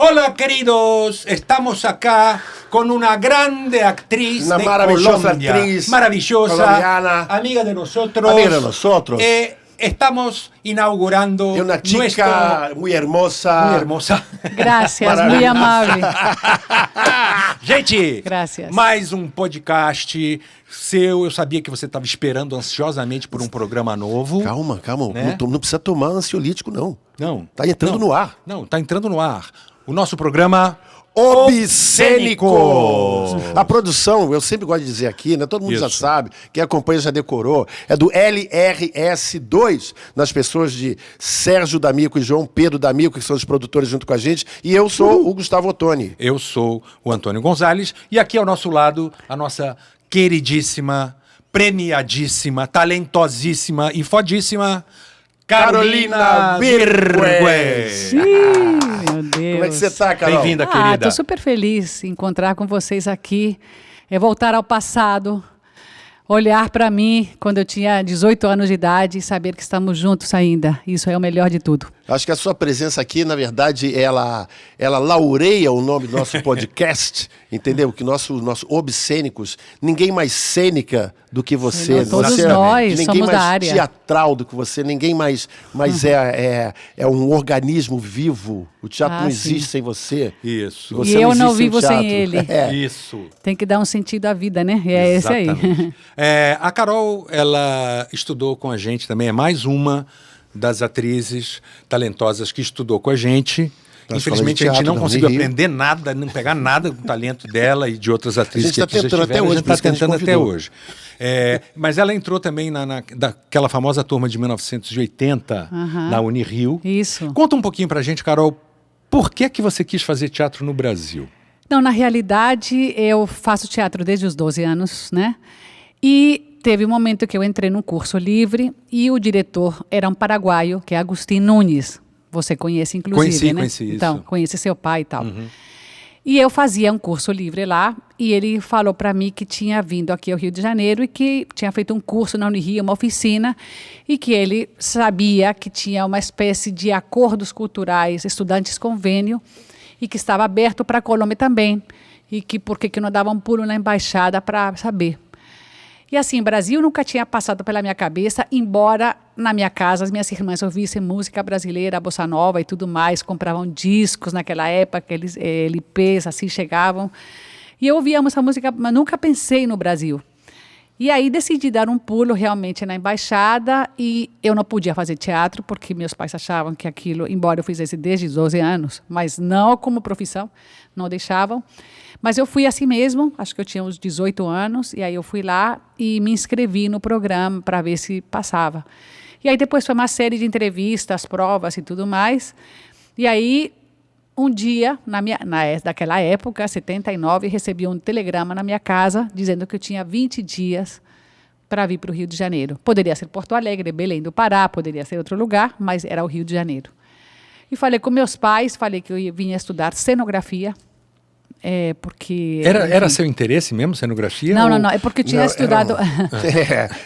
Hola, queridos. Estamos acá con una grande actriz Una de maravillosa Colombia. Actriz Maravillosa. Colombiana. Amiga de nosotros. Amiga de nosotros. Estamos inaugurando Y una chica muy hermosa. Muy hermosa. Gracias, muy amable. Gente, Gracias. mais um podcast seu. Eu sabia que você estava esperando ansiosamente por um programa novo. Calma. Né? Não precisa tomar ansiolítico, não. Não. Tá entrando no ar. Não, tá entrando no ar. O nosso programa Obscênicos. A produção, eu sempre gosto de dizer aqui, né? Todo mundo já sabe, quem acompanha já decorou, é do LRS2, nas pessoas de Sérgio D'Amico e João Pedro D'Amico, que são os produtores junto com a gente, e eu sou o Gustavo Ottoni. Eu sou o Antônio Gonzalez e aqui ao nosso lado a nossa queridíssima, premiadíssima, talentosíssima e fodíssima Carolina Virgües. Sim, meu Deus. Como é que você tá, Carol? Bem-vinda, querida. Estou super feliz em encontrar com vocês aqui. É voltar ao passado, olhar para mim quando eu tinha 18 anos de idade e saber que estamos juntos ainda. Isso é o melhor de tudo. Acho que a sua presença aqui, na verdade, ela laureia o nome do nosso podcast, entendeu? Que nosso Obscênicos, ninguém mais cênica do que você. Não, todos você nós ninguém somos mais da área. teatral do que você, ninguém mais é um organismo vivo. O teatro não existe sim. sem você. Isso. Você E eu não existe vivo teatro. sem ele. Isso. Tem que dar um sentido à vida, né? E é esse aí. Exatamente. A Carol, ela estudou com a gente também, é mais uma das atrizes talentosas que estudou com a gente. Nós Infelizmente, falamos a gente de não teatro, conseguiu não, Rio. aprender nada, não pegar nada do talento dela e de outras atrizes A gente tá que já tentando até estiveram. hoje, A gente por isso que está a gente tentando até convidou. hoje. Mas ela entrou também daquela famosa turma de 1980, na Unirio. Isso. Conta um pouquinho pra gente, Carol, por que você quis fazer teatro no Brasil? Não, na realidade, eu faço teatro desde os 12 anos, né? E teve um momento que eu entrei num curso livre e o diretor era um paraguaio, que é Agustín Nunes. Você conhece, inclusive, né? Conheci isso. Então, conhece seu pai e tal. E eu fazia um curso livre lá e ele falou para mim que tinha vindo aqui ao Rio de Janeiro e que tinha feito um curso na Unirio, uma oficina, e que ele sabia que tinha uma espécie de acordos culturais, estudantes convênio, e que estava aberto para a Colômbia também. E que por que não dava um pulo na embaixada para saber. E assim, Brasil nunca tinha passado pela minha cabeça, embora na minha casa as minhas irmãs ouvissem música brasileira, bossa nova e tudo mais, compravam discos naquela época, aqueles LPs assim chegavam. E eu ouvia essa música, mas nunca pensei no Brasil. E aí decidi dar um pulo realmente na embaixada e eu não podia fazer teatro porque meus pais achavam que aquilo, embora eu fizesse desde 12 anos, mas não como profissão, não deixavam. Mas eu fui assim mesmo, acho que eu tinha uns 18 anos, e aí eu fui lá e me inscrevi no programa para ver se passava. E aí depois foi uma série de entrevistas, provas e tudo mais. E aí, um dia, naquela época, 79, recebi um telegrama na minha casa dizendo que eu tinha 20 dias para vir para o Rio de Janeiro. Poderia ser Porto Alegre, Belém do Pará, poderia ser outro lugar, mas era o Rio de Janeiro. E falei com meus pais, falei que eu vinha estudar cenografia, porque... Era seu interesse mesmo, cenografia? Não, é porque eu tinha estudado...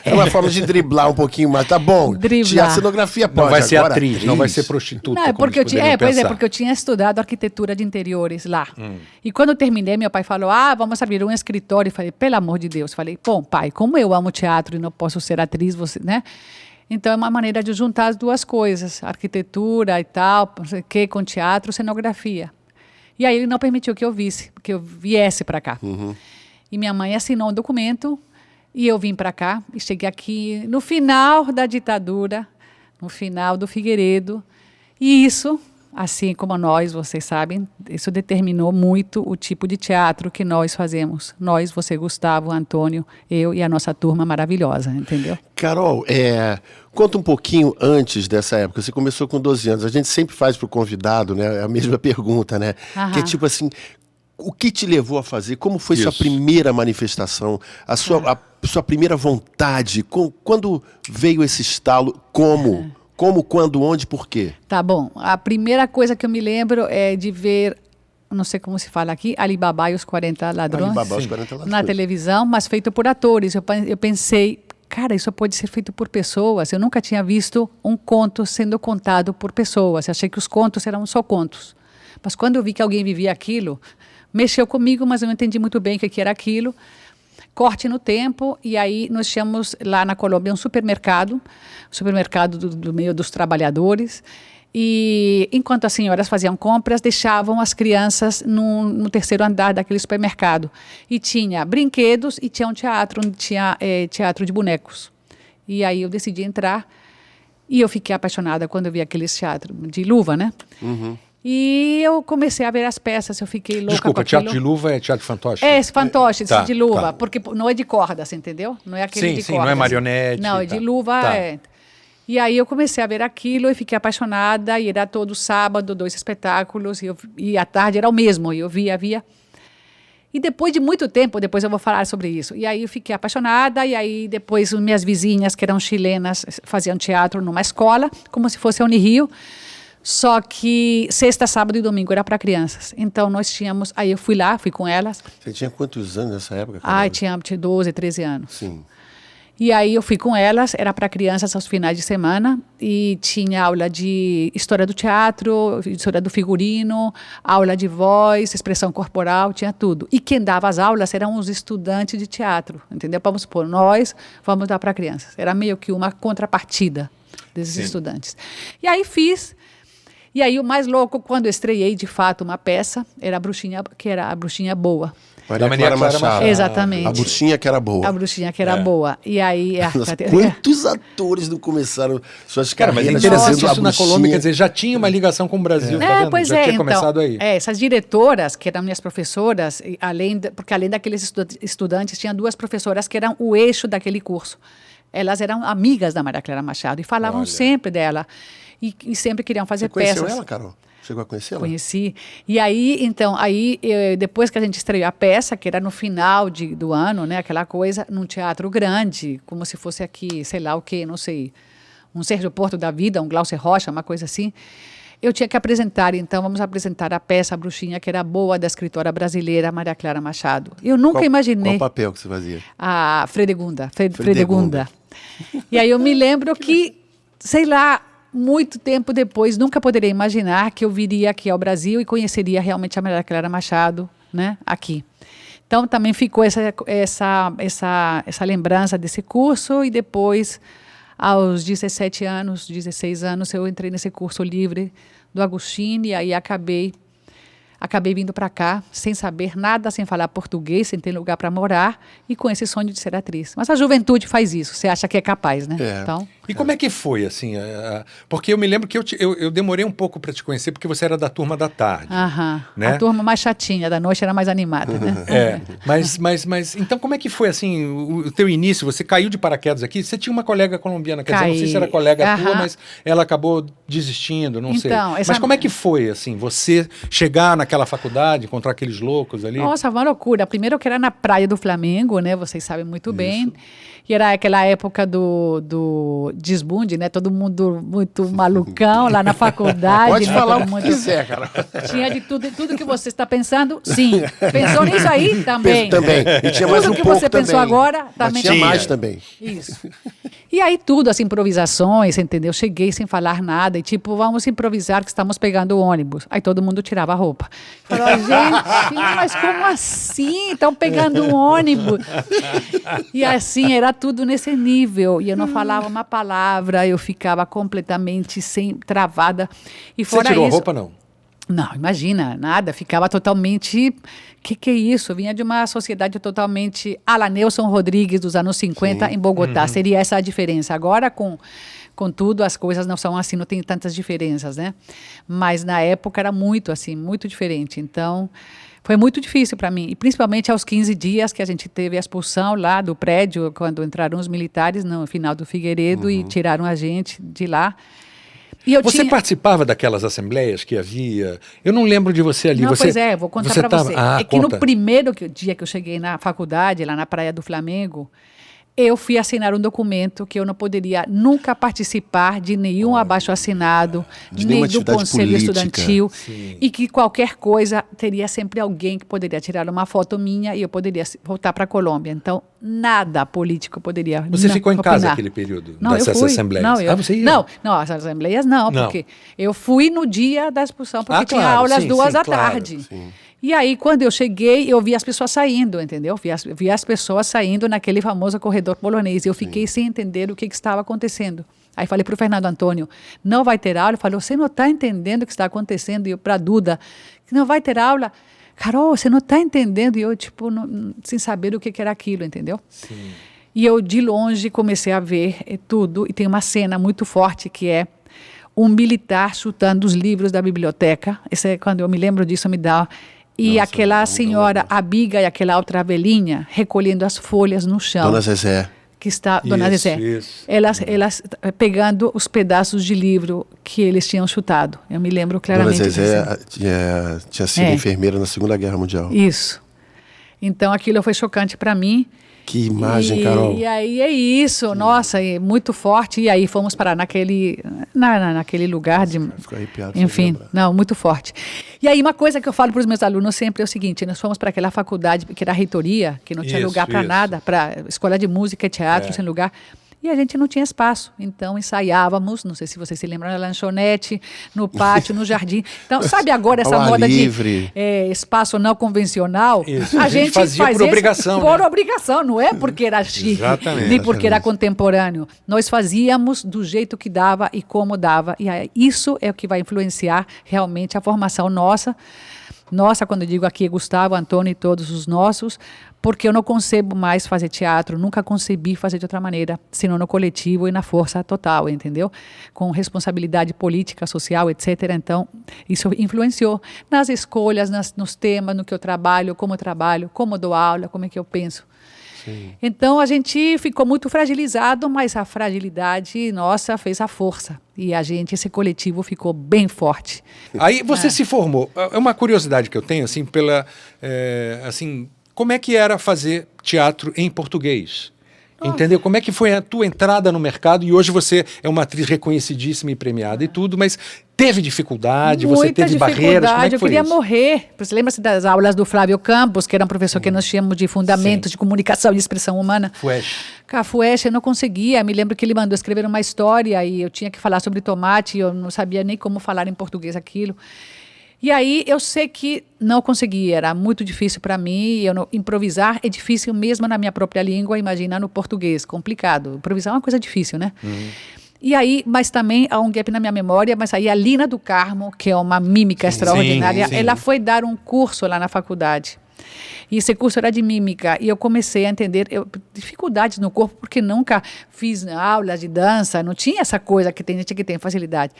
É uma forma de driblar um pouquinho mais, tá bom. Driblar. A cenografia pode, Não vai ser agora, atriz, não vai ser prostituta, Não, é como porque eles poderiam pensar. porque eu tinha estudado arquitetura de interiores lá. E quando eu terminei, meu pai falou, vamos abrir um escritório. E falei, pelo amor de Deus. Falei, bom, pai, como eu amo teatro e não posso ser atriz, você, né? Então é uma maneira de juntar as duas coisas, arquitetura e tal, não sei o quê, com teatro, cenografia. E aí ele não permitiu que eu viesse para cá. E minha mãe assinou um documento e eu vim para cá e cheguei aqui no final da ditadura, no final do Figueiredo. E isso, assim como nós, vocês sabem, isso determinou muito o tipo de teatro que nós fazemos. Nós, você, Gustavo, Antônio, eu e a nossa turma maravilhosa, entendeu? Carol, conta um pouquinho antes dessa época. Você começou com 12 anos. A gente sempre faz para o convidado, né, a mesma pergunta, né? Que é tipo assim, o que te levou a fazer? Como foi sua primeira manifestação? A sua primeira vontade? Quando veio esse estalo? Como? Como, quando, onde, por quê? Tá bom. A primeira coisa que eu me lembro é de ver, não sei como se fala aqui, Alibaba e os 40 Ladrões. Alibaba e os 40 Ladrões. Na televisão, mas feito por atores. Eu pensei, cara, isso pode ser feito por pessoas. Eu nunca tinha visto um conto sendo contado por pessoas. Eu achei que os contos eram só contos. Mas quando eu vi que alguém vivia aquilo, mexeu comigo, mas eu não entendi muito bem o que era aquilo. Corte no tempo, e aí nós tínhamos lá na Colômbia um supermercado do meio dos trabalhadores, e enquanto as senhoras faziam compras, deixavam as crianças no terceiro andar daquele supermercado. E tinha brinquedos e tinha um teatro, onde tinha teatro de bonecos. E aí eu decidi entrar, e eu fiquei apaixonada quando eu vi aquele teatro de luva, né? Uhum. E eu comecei a ver as peças, eu fiquei louca Desculpa, com aquilo. teatro de luva é teatro fantoche? É, esse fantoche, Tá, de luva, tá. porque não é de cordas, entendeu? Não é aquele Sim, de sim, cordas. não é marionete. Não, é tá. de luva, Tá. é. E aí eu comecei a ver aquilo e fiquei apaixonada, e era todo sábado, 2 espetáculos, e à tarde era o mesmo, e eu via. E depois de muito tempo, depois eu vou falar sobre isso, e aí eu fiquei apaixonada, e aí depois minhas vizinhas, que eram chilenas, faziam teatro numa escola, como se fosse a Unirio, só que sexta, sábado e domingo era para crianças. Então nós tínhamos, aí eu fui com elas. Você tinha quantos anos nessa época, Carol? Tinha 12, 13 anos. Sim. E aí eu fui com elas, era para crianças aos finais de semana, e tinha aula de história do teatro, história do figurino, aula de voz, expressão corporal, tinha tudo. E quem dava as aulas eram os estudantes de teatro, entendeu? Vamos supor, nós vamos dar para crianças. Era meio que uma contrapartida desses estudantes. E aí fiz. E aí o mais louco, quando eu estreiei de fato uma peça, era a Bruxinha Boa. Maria Maria Clara Clara Machado. Exatamente. A bruxinha que era boa. A Bruxinha que era boa. E aí... Nossa, quantos atores não começaram suas Cara, mas é carreiras interessante fazendo a isso na bruxinha? Colômbia, quer dizer, já tinha uma ligação com o Brasil, tá vendo? Pois já tinha então, começado aí. essas diretoras, que eram minhas professoras, porque além daqueles estudantes, tinha 2 professoras que eram o eixo daquele curso. Elas eram amigas da Maria Clara Machado e falavam sempre dela. E sempre queriam fazer Você conheceu peças. ela, Carol? Chegou a conhecê-la? Conheci. E aí, então, depois que a gente estreou a peça, que era no final do ano, né, aquela coisa, num teatro grande, como se fosse aqui, sei lá o quê, não sei, um Sérgio Porto da vida, um Glaucio Rocha, uma coisa assim, eu tinha que apresentar, então, vamos apresentar a peça A Bruxinha, que era boa, da escritora brasileira Maria Clara Machado. Eu nunca imaginei... Qual papel que você fazia? A Fredegunda. Fredegunda. E aí eu me lembro que, sei lá, muito tempo depois, nunca poderia imaginar que eu viria aqui ao Brasil e conheceria realmente a Maria Clara Machado, né, aqui. Então, também ficou essa lembrança desse curso, e depois, aos 17 anos, 16 anos, eu entrei nesse curso livre do Agostinho, e aí acabei vindo para cá, sem saber nada, sem falar português, sem ter lugar para morar, e com esse sonho de ser atriz. Mas a juventude faz isso, você acha que é capaz, né? É. Então... E como é que foi, assim? Porque eu me lembro que eu demorei um pouco para te conhecer, porque você era da turma da tarde. Aham. Né? A turma mais chatinha, da noite era mais animada, né? Mas então como é que foi, assim, o teu início? Você caiu de paraquedas aqui, você tinha uma colega colombiana, quer dizer, não sei se era colega tua, mas ela acabou desistindo, não sei. Mas como é que foi, assim, você chegar naquela faculdade, encontrar aqueles loucos ali? Nossa, uma loucura. Primeiro que era na praia do Flamengo, né? Vocês sabem muito bem. E era aquela época do desbunde, né? Todo mundo muito malucão lá na faculdade. Pode né? falar Todo o que mundo... quiser, cara. Tinha de tudo que você está pensando, sim. Pensou nisso aí? Também. Também. E tinha mais Tudo um que pouco você também. pensou agora, também Mas tinha mais também. Isso. E aí tudo, as improvisações, entendeu? Cheguei sem falar nada e tipo, vamos improvisar que estamos pegando o ônibus. Aí todo mundo tirava a roupa. Falou, gente, mas como assim? Estão pegando um ônibus. E assim, era tudo nesse nível. E eu não falava uma palavra, eu ficava completamente travada. E Você fora tirou a isso, roupa, não? Não, imagina, nada, ficava totalmente... Que é isso? Eu vinha de uma sociedade totalmente à la Nelson Rodrigues dos anos 50 em Bogotá. Seria essa a diferença. Agora, com tudo, as coisas não são assim, não tem tantas diferenças, né? Mas na época era muito assim, muito diferente. Então, foi muito difícil para mim. E principalmente aos 15 dias que a gente teve a expulsão lá do prédio, quando entraram os militares no final do Figueiredo e tiraram a gente de lá. Você participava daquelas assembleias que havia? Eu não lembro de você ali. Não, pois é, vou contar para você. Ah, é que no primeiro dia que eu cheguei na faculdade, lá na Praia do Flamengo, eu fui assinar um documento que eu não poderia nunca participar de nenhum abaixo-assinado, nem do conselho estudantil, e que qualquer coisa teria sempre alguém que poderia tirar uma foto minha e eu poderia voltar para a Colômbia. Então, nada político poderia Você ficou em casa opinar. aquele período Não, dessas eu fui. assembleias? Não, Você ia? não, as assembleias não, porque eu fui no dia da expulsão, porque tinha claro, aula às sim, 2 da claro, tarde. sim. E aí, quando eu cheguei, eu vi as pessoas saindo, entendeu? Vi as pessoas saindo naquele famoso corredor polonês. Eu fiquei sem entender o que estava acontecendo. Aí falei para o Fernando Antônio, não vai ter aula? Ele falou, você não está entendendo o que está acontecendo? E eu para a Duda, não vai ter aula? Carol, você não está entendendo? E eu, tipo, sem saber o que era aquilo, entendeu? Sim. E eu, de longe, comecei a ver tudo. E tem uma cena muito forte que é um militar chutando os livros da biblioteca. Quando eu me lembro disso, me dá... E Nossa, aquela senhora, a Biga e aquela outra velhinha, recolhendo as folhas no chão. Dona Zezé. Que está, Dona Isso, Zezé. isso. Elas pegando os pedaços de livro que eles tinham chutado. Eu me lembro Dona claramente Zezé disso. tinha sido enfermeira na Segunda Guerra Mundial. Isso. Então aquilo foi chocante para mim. Que imagem, Carol. E aí é isso, nossa, e muito forte. E aí fomos parar naquele lugar de... Ficou arrepiado. Enfim, não, muito forte. E aí uma coisa que eu falo para os meus alunos sempre é o seguinte, nós fomos para aquela faculdade, que era a reitoria, que não tinha Isso, lugar para isso. nada, para escola de música e teatro, sem lugar. E a gente não tinha espaço, então ensaiávamos, não sei se vocês se lembram, na lanchonete, no pátio, no jardim. Então, sabe agora essa Ao ar moda livre. de espaço não convencional? Isso, A a gente gente fazia faz por obrigação, Por né? obrigação, não é porque era chique, Exatamente. nem porque era contemporâneo. Nós fazíamos do jeito que dava e como dava. E aí, isso é o que vai influenciar realmente a formação nossa. Nossa, quando eu digo aqui Gustavo, Antônio e todos os nossos, porque eu não concebo mais fazer teatro, nunca concebi fazer de outra maneira, senão no coletivo e na força total, entendeu? Com responsabilidade política, social, etc. Então, isso influenciou nas escolhas, nos temas, no que eu trabalho, como dou aula, como é que eu penso. Sim. Então, a gente ficou muito fragilizado, mas a fragilidade nossa fez a força. E esse coletivo ficou bem forte. Aí você se formou. É uma curiosidade que eu tenho, assim, assim, como é que era fazer teatro em português? Entendeu? Como é que foi a tua entrada no mercado? E hoje você é uma atriz reconhecidíssima e premiada e tudo, mas teve dificuldade? Você teve barreiras? Como é que eu foi queria isso? morrer. Você lembra-se das aulas do Flávio Campos, que era um professor que nós tínhamos de fundamentos de comunicação e expressão humana? Fuesh, eu não conseguia. Me lembro que ele mandou escrever uma história e eu tinha que falar sobre tomate e eu não sabia nem como falar em português aquilo. E aí eu sei que não consegui, era muito difícil para mim, improvisar é difícil mesmo na minha própria língua, imagina no português, complicado. Improvisar é uma coisa difícil, né? E aí, mas também há um gap na minha memória, mas aí a Lina do Carmo, que é uma mímica extraordinária, sim. ela foi dar um curso lá na faculdade. E esse curso era de mímica, e eu comecei a entender dificuldades no corpo, porque nunca fiz aulas de dança, não tinha essa coisa que tem gente que tem facilidade.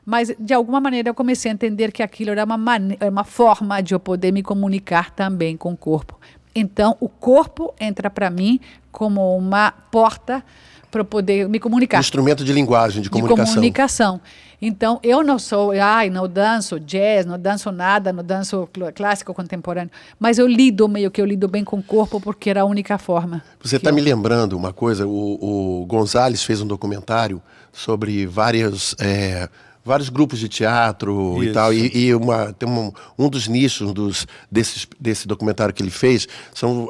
Mas, de alguma maneira, eu comecei a entender que aquilo era uma forma de eu poder me comunicar também com o corpo. Então, o corpo entra para mim como uma porta para eu poder me comunicar. Instrumento de linguagem, de comunicação. De comunicação. Então, eu não sou, não danço jazz, não danço nada, não danço clássico contemporâneo, mas eu lido bem com o corpo porque era a única forma. Você está me lembrando uma coisa, o Gonzalez fez um documentário sobre vários grupos de teatro. Isso. E tal, tem um dos nichos desse documentário que ele fez, são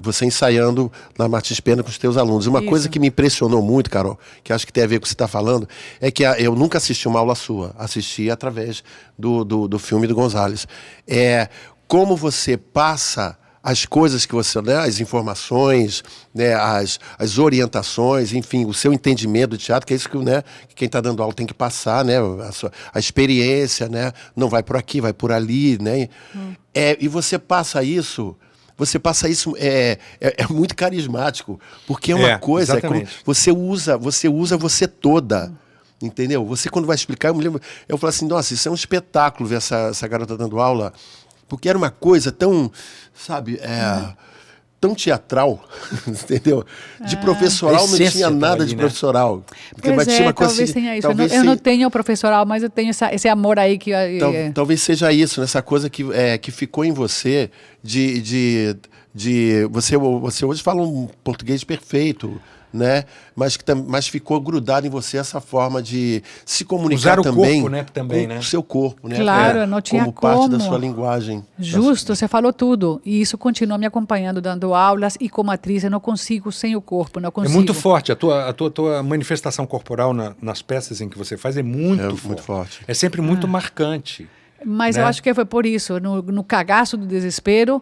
você ensaiando na Martins Pena com os teus alunos. Uma coisa que me impressionou muito, Carol, que acho que tem a ver com o que você está falando, é que eu nunca assisti uma aula sua, assisti através do filme do Gonzalez. Como você passa as coisas que você, né, as informações, né, as orientações, enfim, o seu entendimento de teatro, que é isso que, né, que quem está dando aula tem que passar, né, a experiência, né, não vai por aqui, vai por ali, né, e você passa isso é muito carismático, porque é uma coisa, você usa você toda. Entendeu? Você, quando vai explicar, eu falo assim, nossa, isso é um espetáculo ver essa garota dando aula, porque era uma coisa tão, sabe, tão teatral, entendeu? De professoral não tinha nada de professoral. Pois talvez tenha isso. Eu não tenho professoral, mas eu tenho esse amor aí que... Talvez seja isso, nessa coisa que ficou em você você hoje fala um português perfeito, né? Mas ficou grudado em você essa forma de se comunicar também, corpo, né? Também, com o seu corpo, né? Claro, eu não tinha como parte da sua linguagem. Justo, você falou tudo. E isso continua me acompanhando, dando aulas, e como atriz eu não consigo sem o corpo, não consigo. É muito forte, a tua manifestação corporal nas peças em que você faz é muito forte. É sempre muito marcante. Mas eu acho que foi por isso, no cagaço do desespero,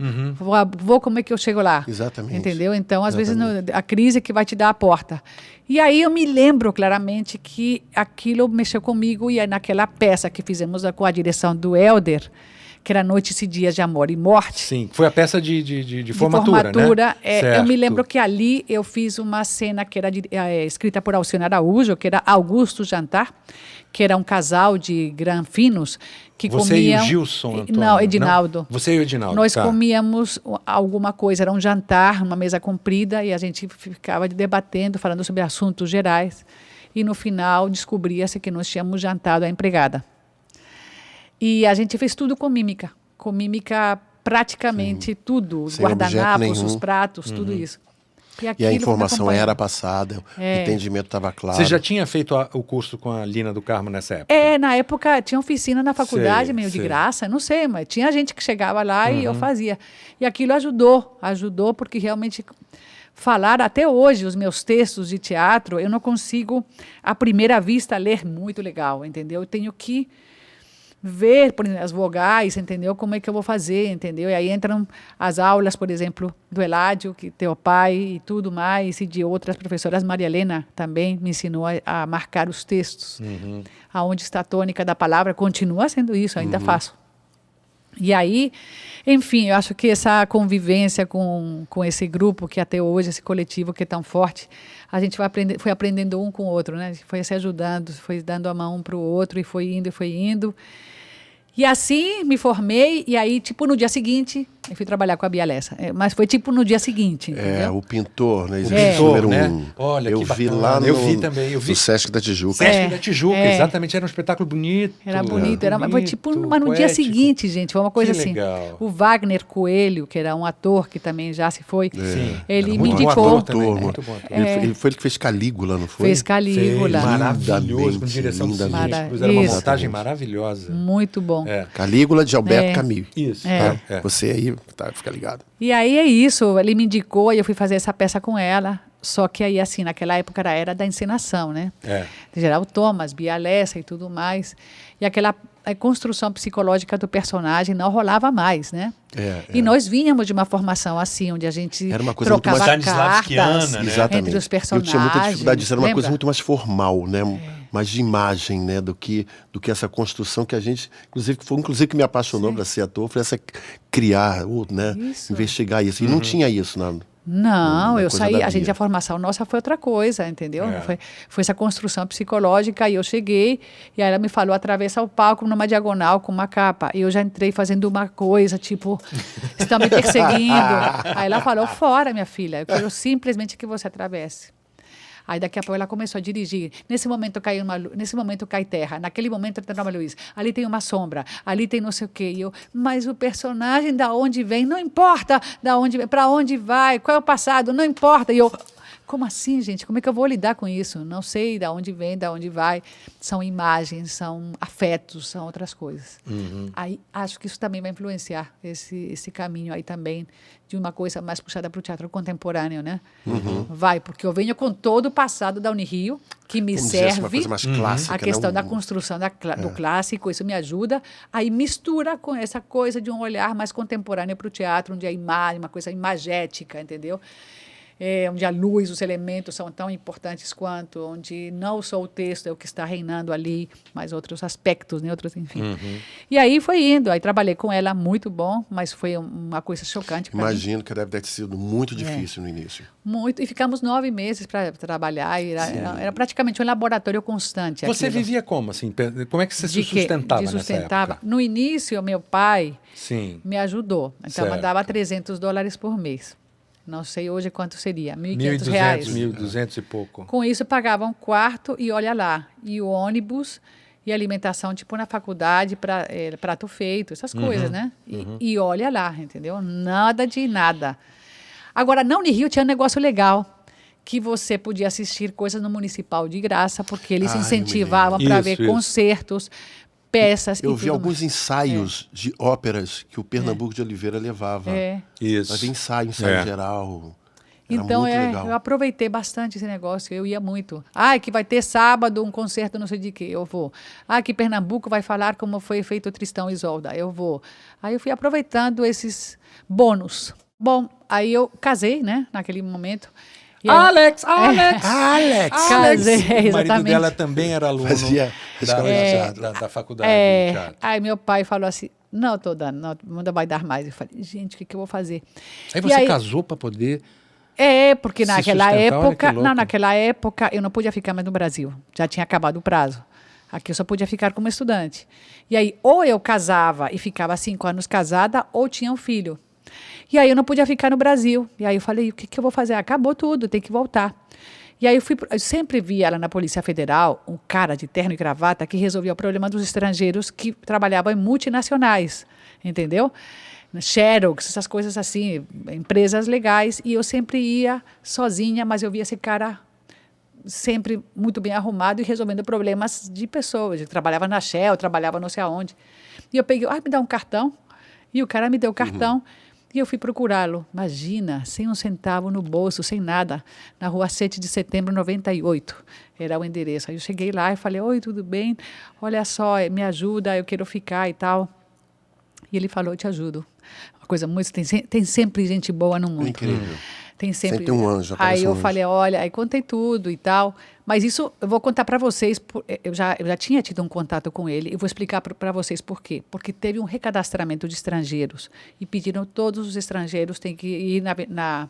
vou como é que eu chego lá. Exatamente. Entendeu? Então, às vezes, a crise é que vai te dar a porta. E aí eu me lembro claramente que aquilo mexeu comigo, e naquela peça que fizemos com a direção do Helder, que era Noites e Dias de Amor e Morte. Sim, foi a peça de formatura, né? Eu me lembro que ali eu fiz uma cena que era escrita por Alcione Araújo, que era Augusto Jantar, que era um casal de granfinos que Você comiam... e o Gilson, Antônio? Não, Edinaldo. Não? Você e o Edinaldo, Nós comíamos alguma coisa, era um jantar, uma mesa comprida, e a gente ficava debatendo, falando sobre assuntos gerais, e no final descobria-se que nós tínhamos jantado a empregada. E a gente fez tudo com mímica praticamente tudo, os guardanapos, os pratos, tudo isso. E a informação era passada, o entendimento estava claro. Você já tinha feito o curso com a Lina do Carmo nessa época? Na época tinha oficina na faculdade, meio de graça, não sei, mas tinha gente que chegava lá e eu fazia. E aquilo ajudou porque realmente falar até hoje os meus textos de teatro, eu não consigo, à primeira vista, ler muito legal, entendeu? Eu tenho que ver, por exemplo, as vogais, entendeu? Como é que eu vou fazer, entendeu? E aí entram as aulas, por exemplo, do Eládio, que teu pai e tudo mais, e de outras professoras. Maria Helena também me ensinou a marcar os textos. Aonde está a tônica da palavra, continua sendo isso, ainda faço. E aí, enfim, eu acho que essa convivência com esse grupo, que até hoje, esse coletivo que é tão forte, a gente foi aprendendo um com o outro, né? Foi se ajudando, foi dando a mão um para o outro, e foi indo, e foi indo. E assim me formei, e aí, tipo, no dia seguinte, eu fui trabalhar com a Bia Lessa. Mas foi tipo no dia seguinte, entendeu? O pintor, né? Pintor, né? Um. Olha, eu que vi bacana. lá Eu vi também. No Sesc da Tijuca. Sesc da Tijuca, exatamente. Era um espetáculo bonito. Era bonito. Foi tipo, mas no dia seguinte, gente, foi uma coisa assim. Legal. O Wagner Coelho, que era um ator que também já se foi, ele me muito indicou. Muito bom. Ele foi ele que fez Calígula, não foi? Fez Calígula. Maravilhoso, com direção do Cid. Era uma montagem maravilhosa. Muito bom. Calígula de Alberto Camus. Isso. Você aí, fica ligado. E aí é isso, ele me indicou e eu fui fazer essa peça com ela. Só que aí, assim, naquela época era da encenação, né? Geraldo Thomas, Bia Lessa e tudo mais. E aquela construção psicológica do personagem não rolava mais, né? E nós vínhamos de uma formação assim, onde a gente era uma coisa trocava muito mais cartas, né? Entre os personagens. Eu tinha muita dificuldade disso, era uma coisa Lembra? muito mais formal, né? Mais de imagem, né? Do que essa construção que a gente, inclusive que me apaixonou para ser ator, foi essa criar, né? Investigar isso. E não tinha isso Não, eu saí, a formação nossa foi outra coisa, entendeu? Foi essa construção psicológica, e eu cheguei, e aí ela me falou, atravessa o palco numa diagonal com uma capa, e eu já entrei fazendo uma coisa, tipo, estão me perseguindo. Aí ela falou, fora, minha filha, eu quero simplesmente que você atravesse. Aí daqui a pouco ela começou a dirigir. Nesse momento cai terra, naquele momento tem uma luz, ali tem uma sombra, ali tem não sei o quê. Mas o personagem da onde vem, não importa da onde vem, para onde vai, qual é o passado, não importa. E eu, como assim, gente? Como é que eu vou lidar com isso? Não sei da onde vem, da onde vai. São imagens, são afetos, são outras coisas. Aí acho que isso também vai influenciar esse caminho aí também, de uma coisa mais puxada para o teatro contemporâneo, né? Vai, porque eu venho com todo o passado da Unirio, que me serve uma coisa mais clássica, a questão da construção do clássico, isso me ajuda. Aí mistura com essa coisa de um olhar mais contemporâneo para o teatro, onde a imagem, uma coisa imagética, entendeu? Onde a luz, os elementos são tão importantes quanto, onde não só o texto é o que está reinando ali, mas outros aspectos, né? Outros, enfim. E aí foi indo, aí trabalhei com ela, muito bom, mas foi uma coisa chocante para mim. Imagino que deve ter sido muito difícil no início. Muito, e ficamos 9 meses para trabalhar, era praticamente um laboratório constante. Você vivia como, assim? Como é que você se sustentava nessa época? No início, meu pai Sim. me ajudou, então mandava $300 por mês. Não sei hoje quanto seria, R$ 1.500. 1.200 e pouco. Com isso, pagava um quarto e olha lá. E o ônibus e alimentação, tipo na faculdade, prato feito, essas coisas, né? E olha lá, entendeu? Nada de nada. Agora, na Unirio tinha um negócio legal, que você podia assistir coisas no Municipal de graça, porque eles incentivavam para ver concertos, peças. Eu vi alguns ensaios de óperas que o Pernambuco de Oliveira levava. Isso. Havia ensaio geral. Era Então, muito legal. eu aproveitei bastante esse negócio, eu ia muito. Que vai ter sábado um concerto não sei de quê, eu vou. Que Pernambuco vai falar como foi feito o Tristão e Isolda, eu vou. Aí eu fui aproveitando esses bônus. Bom, aí eu casei, né, naquele momento. E aí, Alex! Casei, O marido exatamente. dela também era aluno Fazia escola de teatro. da faculdade de teatro. Aí meu pai falou assim, não, tô dando, não vai dar mais. Eu falei, gente, o que eu vou fazer? Aí você casou para poder... Porque se naquela sustentar, olha que época, louco. naquela época eu não podia ficar mais no Brasil. Já tinha acabado o prazo. Aqui eu só podia ficar como estudante. E aí, ou eu casava e ficava 5 anos casada, ou tinha um filho. E aí eu não podia ficar no Brasil. E aí eu falei, o que eu vou fazer? Acabou tudo, tem que voltar. E aí eu sempre vi ela na Polícia Federal, um cara de terno e gravata que resolvia o problema dos estrangeiros que trabalhavam em multinacionais, entendeu? Xerox, essas coisas assim, empresas legais. E eu sempre ia sozinha, mas eu via esse cara sempre muito bem arrumado e resolvendo problemas de pessoas. Eu trabalhava na Shell, trabalhava não sei aonde. E eu peguei, me dá um cartão. E o cara me deu o cartão. E eu fui procurá-lo. Imagina, sem um centavo no bolso, sem nada. Na rua 7 de setembro, 98. Era o endereço. Aí eu cheguei lá e falei, oi, tudo bem? Olha só, me ajuda, eu quero ficar e tal. E ele falou, eu te ajudo. Uma coisa muito... Tem sempre gente boa no mundo. Incrível. Tem sempre um anjo. Aí eu um anjo. falei, olha, aí contei tudo e tal. Mas isso eu vou contar para vocês. Eu já tinha tido um contato com ele. E vou explicar para vocês por quê. Porque teve um recadastramento de estrangeiros. E pediram todos os estrangeiros têm que ir na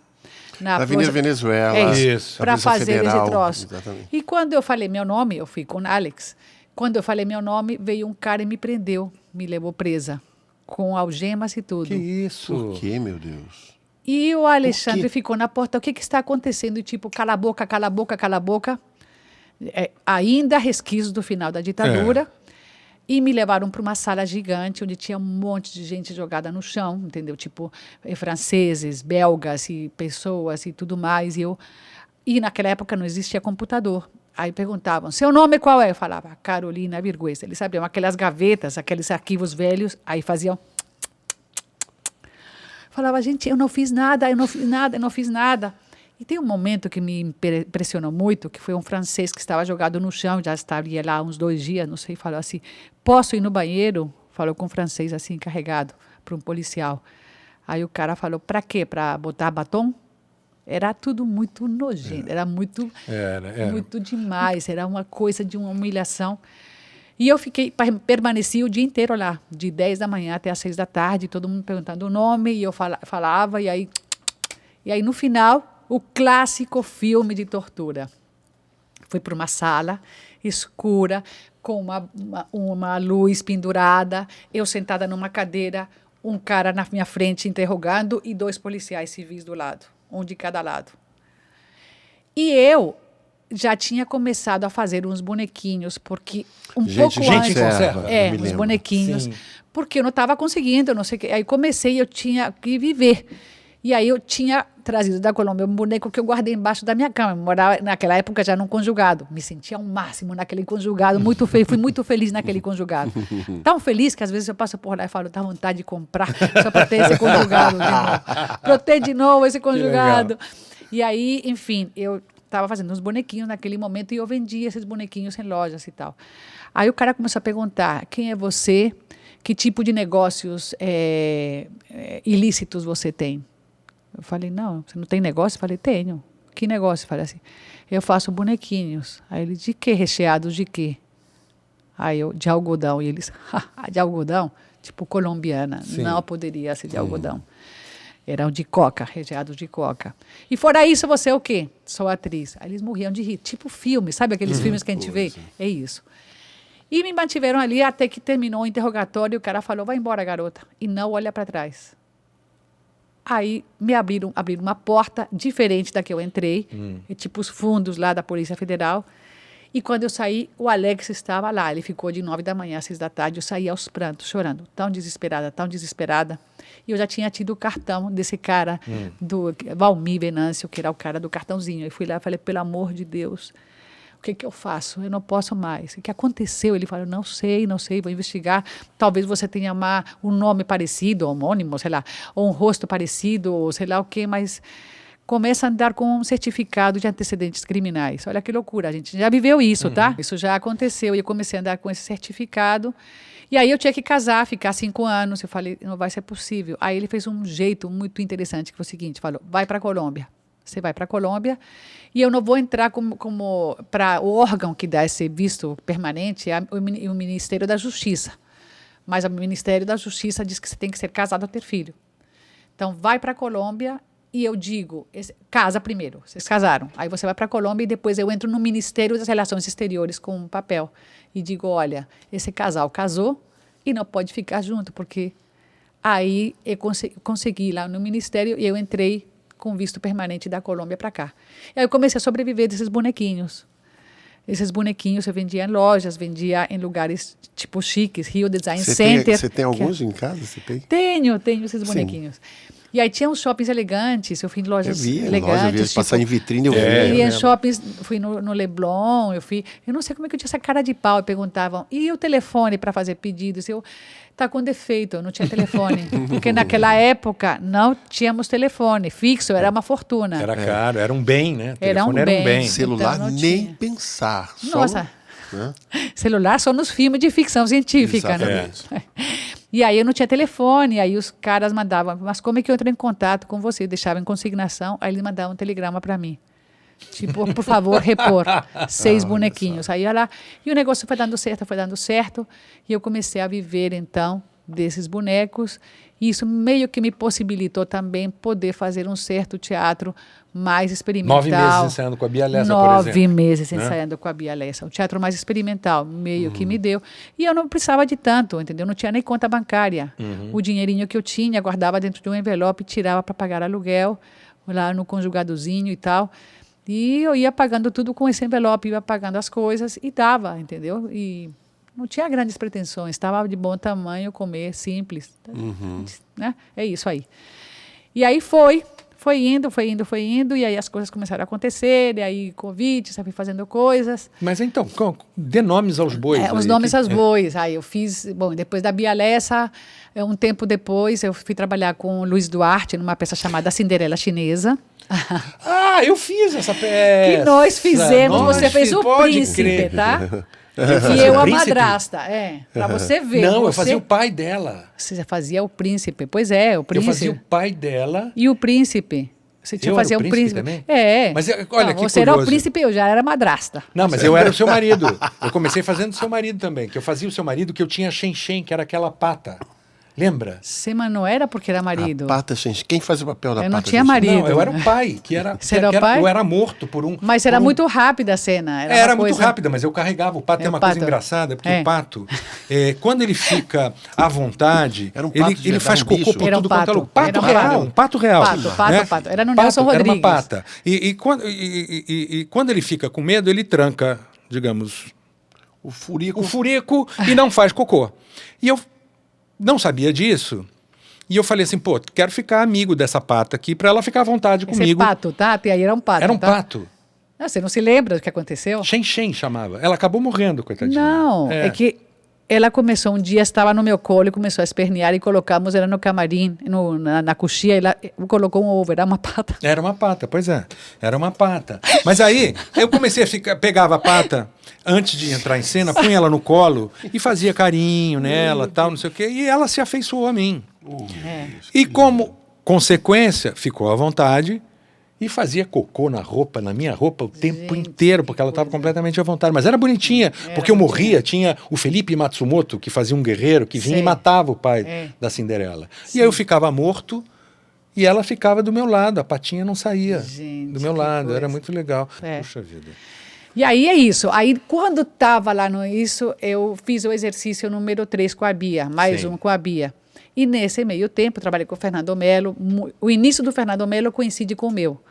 Avenida Venezuela. Isso. Para fazer Federal, esse troço. Exatamente. E quando eu falei meu nome, eu fui com o Alex. Quando eu falei meu nome, veio um cara e me prendeu. Me levou presa. Com algemas e tudo. Que isso? Por quê, meu Deus? E o Alexandre ficou na porta. O que está acontecendo? E tipo, cala a boca, cala a boca, cala a boca. Ainda resquícios do final da ditadura. E me levaram para uma sala gigante, onde tinha um monte de gente jogada no chão, entendeu? Tipo, franceses, belgas e pessoas e tudo mais. E naquela época não existia computador. Aí perguntavam, seu nome qual é? Eu falava, Carolina Virgües. Eles sabiam aquelas gavetas, aqueles arquivos velhos. Aí faziam... Falava, gente, eu não fiz nada, eu não fiz nada, eu não fiz nada. E tem um momento que me impressionou muito, que foi um francês que estava jogado no chão, já estaria lá uns 2 dias, não sei, falou assim, posso ir no banheiro? Falou com um francês assim, encarregado, para um policial. Aí o cara falou, para quê? Para botar batom? Era tudo muito nojento, era muito, muito demais, era uma coisa de uma humilhação. E eu permaneci o dia inteiro lá, de 10 da manhã até as 6 da tarde, todo mundo perguntando o nome, e eu falava, e aí no final, o clássico filme de tortura. Fui para uma sala escura, com uma luz pendurada, eu sentada numa cadeira, um cara na minha frente interrogando e 2 policiais civis do lado, um de cada lado. E eu já tinha começado a fazer uns bonequinhos, porque pouco antes... conserva. Uns bonequinhos. Sim. Porque eu não estava conseguindo, não sei o que. Aí comecei, eu tinha que viver. E aí eu tinha trazido da Colômbia um boneco que eu guardei embaixo da minha cama. Eu morava naquela época já num conjugado. Me sentia ao máximo naquele conjugado, muito feio. Fui muito feliz naquele conjugado. Tão feliz que às vezes eu passo por lá e falo, dá vontade de comprar só para ter esse conjugado de novo. Para ter de novo esse conjugado. E aí, enfim, eu estava fazendo uns bonequinhos naquele momento e eu vendia esses bonequinhos em lojas e tal. Aí o cara começou a perguntar, quem é você? Que tipo de negócios ilícitos você tem? Eu falei, não, você não tem negócio? Eu falei, tenho. Que negócio? Eu falei assim, eu faço bonequinhos. Aí ele, de quê? Recheados de quê? Aí eu, de algodão. E eles, de algodão? Tipo colombiana. Sim. Não poderia ser de algodão. Eram de coca, recheados de coca. E fora isso, você é o quê? Sou atriz. Aí eles morriam de rir. Tipo filme, sabe aqueles filmes que a gente vê? É isso. E me mantiveram ali até que terminou o interrogatório e o cara falou, vai embora, garota. E não olha para trás. Aí me abriram uma porta diferente da que eu entrei, tipo os fundos lá da Polícia Federal. E quando eu saí, o Alex estava lá. Ele ficou de 9 da manhã às 6 da tarde. Eu saí aos prantos, chorando, tão desesperada, tão desesperada. E eu já tinha tido o cartão desse cara, do Valmir Venâncio, que era o cara do cartãozinho. Eu fui lá e falei, pelo amor de Deus, o que eu faço? Eu não posso mais. O que aconteceu? Ele falou, não sei, vou investigar. Talvez você tenha um nome parecido, homônimo, sei lá, ou um rosto parecido, ou sei lá o quê, mas começa a andar com um certificado de antecedentes criminais. Olha que loucura, a gente já viveu isso, tá? Isso já aconteceu e eu comecei a andar com esse certificado. E aí eu tinha que casar, ficar 5 anos. Eu falei, não vai ser possível. Aí ele fez um jeito muito interessante, que foi o seguinte, falou, vai para a Colômbia. Você vai para a Colômbia e eu não vou entrar como para o órgão que dá esse visto permanente, é o Ministério da Justiça. Mas o Ministério da Justiça diz que você tem que ser casado ou ter filho. Então, vai para a Colômbia e eu digo, casa primeiro, vocês casaram. Aí você vai para a Colômbia e depois eu entro no Ministério das Relações Exteriores com um papel e digo, olha, esse casal casou e não pode ficar junto, porque aí eu consegui lá no Ministério e eu entrei com visto permanente da Colômbia para cá. E aí eu comecei a sobreviver desses bonequinhos. Esses bonequinhos eu vendia em lojas, vendia em lugares tipo chiques, Rio Design Center. Você tem alguns em casa? Você tem? Tenho esses bonequinhos. E aí tinha uns shoppings elegantes, eu fui em lojas elegantes. Eu vi passar em vitrine, eu vi. Eu ia em shoppings, fui no Leblon, eu não sei como é que eu tinha essa cara de pau, e perguntavam, e o telefone para fazer pedidos? Tá com defeito, eu não tinha telefone. Porque naquela época não tínhamos telefone fixo, era uma fortuna. Era caro, era um bem, né? Era um bem. Celular então, nem pensar. Nossa, celular só nos filmes de ficção científica, exatamente, né? E aí eu não tinha telefone, aí os caras mandavam, mas como é que eu entrei em contato com você? Deixavam em consignação, aí eles mandavam um telegrama para mim. Tipo, por favor, repor 6 bonequinhos. Aí ia lá, e o negócio foi dando certo, e eu comecei a viver, então, desses bonecos, e isso meio que me possibilitou também poder fazer um certo teatro mais experimental. 9 meses ensaiando com a Bia Lessa, por exemplo. 9 meses ensaiando com a Bia Lessa. O teatro mais experimental, meio que me deu. E eu não precisava de tanto, entendeu? Não tinha nem conta bancária. O dinheirinho que eu tinha, guardava dentro de um envelope, tirava para pagar aluguel, lá no conjugadozinho e tal. E eu ia pagando tudo com esse envelope, ia pagando as coisas e dava, entendeu? E não tinha grandes pretensões, estava de bom tamanho, comer simples, né? É isso aí. E aí foi indo, e aí as coisas começaram a acontecer, e aí Covid, sabe, fazendo coisas. Mas então, dê nomes aos bois. Os nomes aos bois. Aí eu fiz, bom, depois da Bia Lessa, um tempo depois, eu fui trabalhar com o Luiz Duarte numa peça chamada Cinderela Chinesa. Ah, eu fiz essa peça. Que nós fizemos, você fez o príncipe, tá? E eu a madrasta, pra você ver. Não, eu fazia o pai dela. Você fazia o príncipe, pois é, o príncipe. Eu fazia o pai dela. E o príncipe. Você tinha que fazer o príncipe também? Mas olha, que você curioso. era o príncipe, eu já era madrasta. Não, mas eu era o seu marido. Eu comecei fazendo o seu marido também, que eu fazia o seu marido, que eu tinha Xen-Xen, que era aquela pata. Lembra? Você, mas não era porque era marido. A pata Xen-Xen. Quem fazia o papel da pata? Eu não tinha marido. Não, eu era o pai, que era. Você era o pai? Eu era morto por um. Mas era muito rápida a cena. Era muito rápida, mas eu carregava. O pato é uma coisa engraçada, porque o pato, quando ele fica à vontade, era um pato ele faz cocô por tudo quanto é lugar. Pato real, um pato real. Pato. Era no Nelson Rodrigues. Era uma pata. E quando ele fica com medo, ele tranca, digamos, o furico e não faz cocô. E eu não sabia disso. E eu falei assim, quero ficar amigo dessa pata aqui para ela ficar à vontade comigo. Esse pato, tá? E aí era um pato. Era um pato. Não, você não se lembra do que aconteceu? Xen-Xen chamava. Ela acabou morrendo, coitadinha. Não, é que ela começou um dia, estava no meu colo e começou a espernear e colocamos ela no camarim, na coxia, e ela colocou um ovo, era uma pata. Era uma pata, pois é. Era uma pata. Mas aí, eu comecei pegava a pata antes de entrar em cena, punha ela no colo e fazia carinho nela, tal, não sei o quê, e ela se afeiçoou a mim. E como consequência, ficou à vontade e fazia cocô na minha roupa o tempo inteiro, porque ela estava completamente à vontade. Mas era bonitinha, porque eu morria, tinha o Felipe Matsumoto, que fazia um guerreiro, que vinha e matava o pai da Cinderela. E aí eu ficava morto e ela ficava do meu lado, a patinha não saía do meu lado, era muito legal. Puxa vida. E aí é isso. Aí quando estava lá eu fiz o exercício número 3 com a Bia, mais um com a Bia. E nesse meio tempo, eu trabalhei com o Fernando Melo. O início do Fernando Melo coincide com o meu.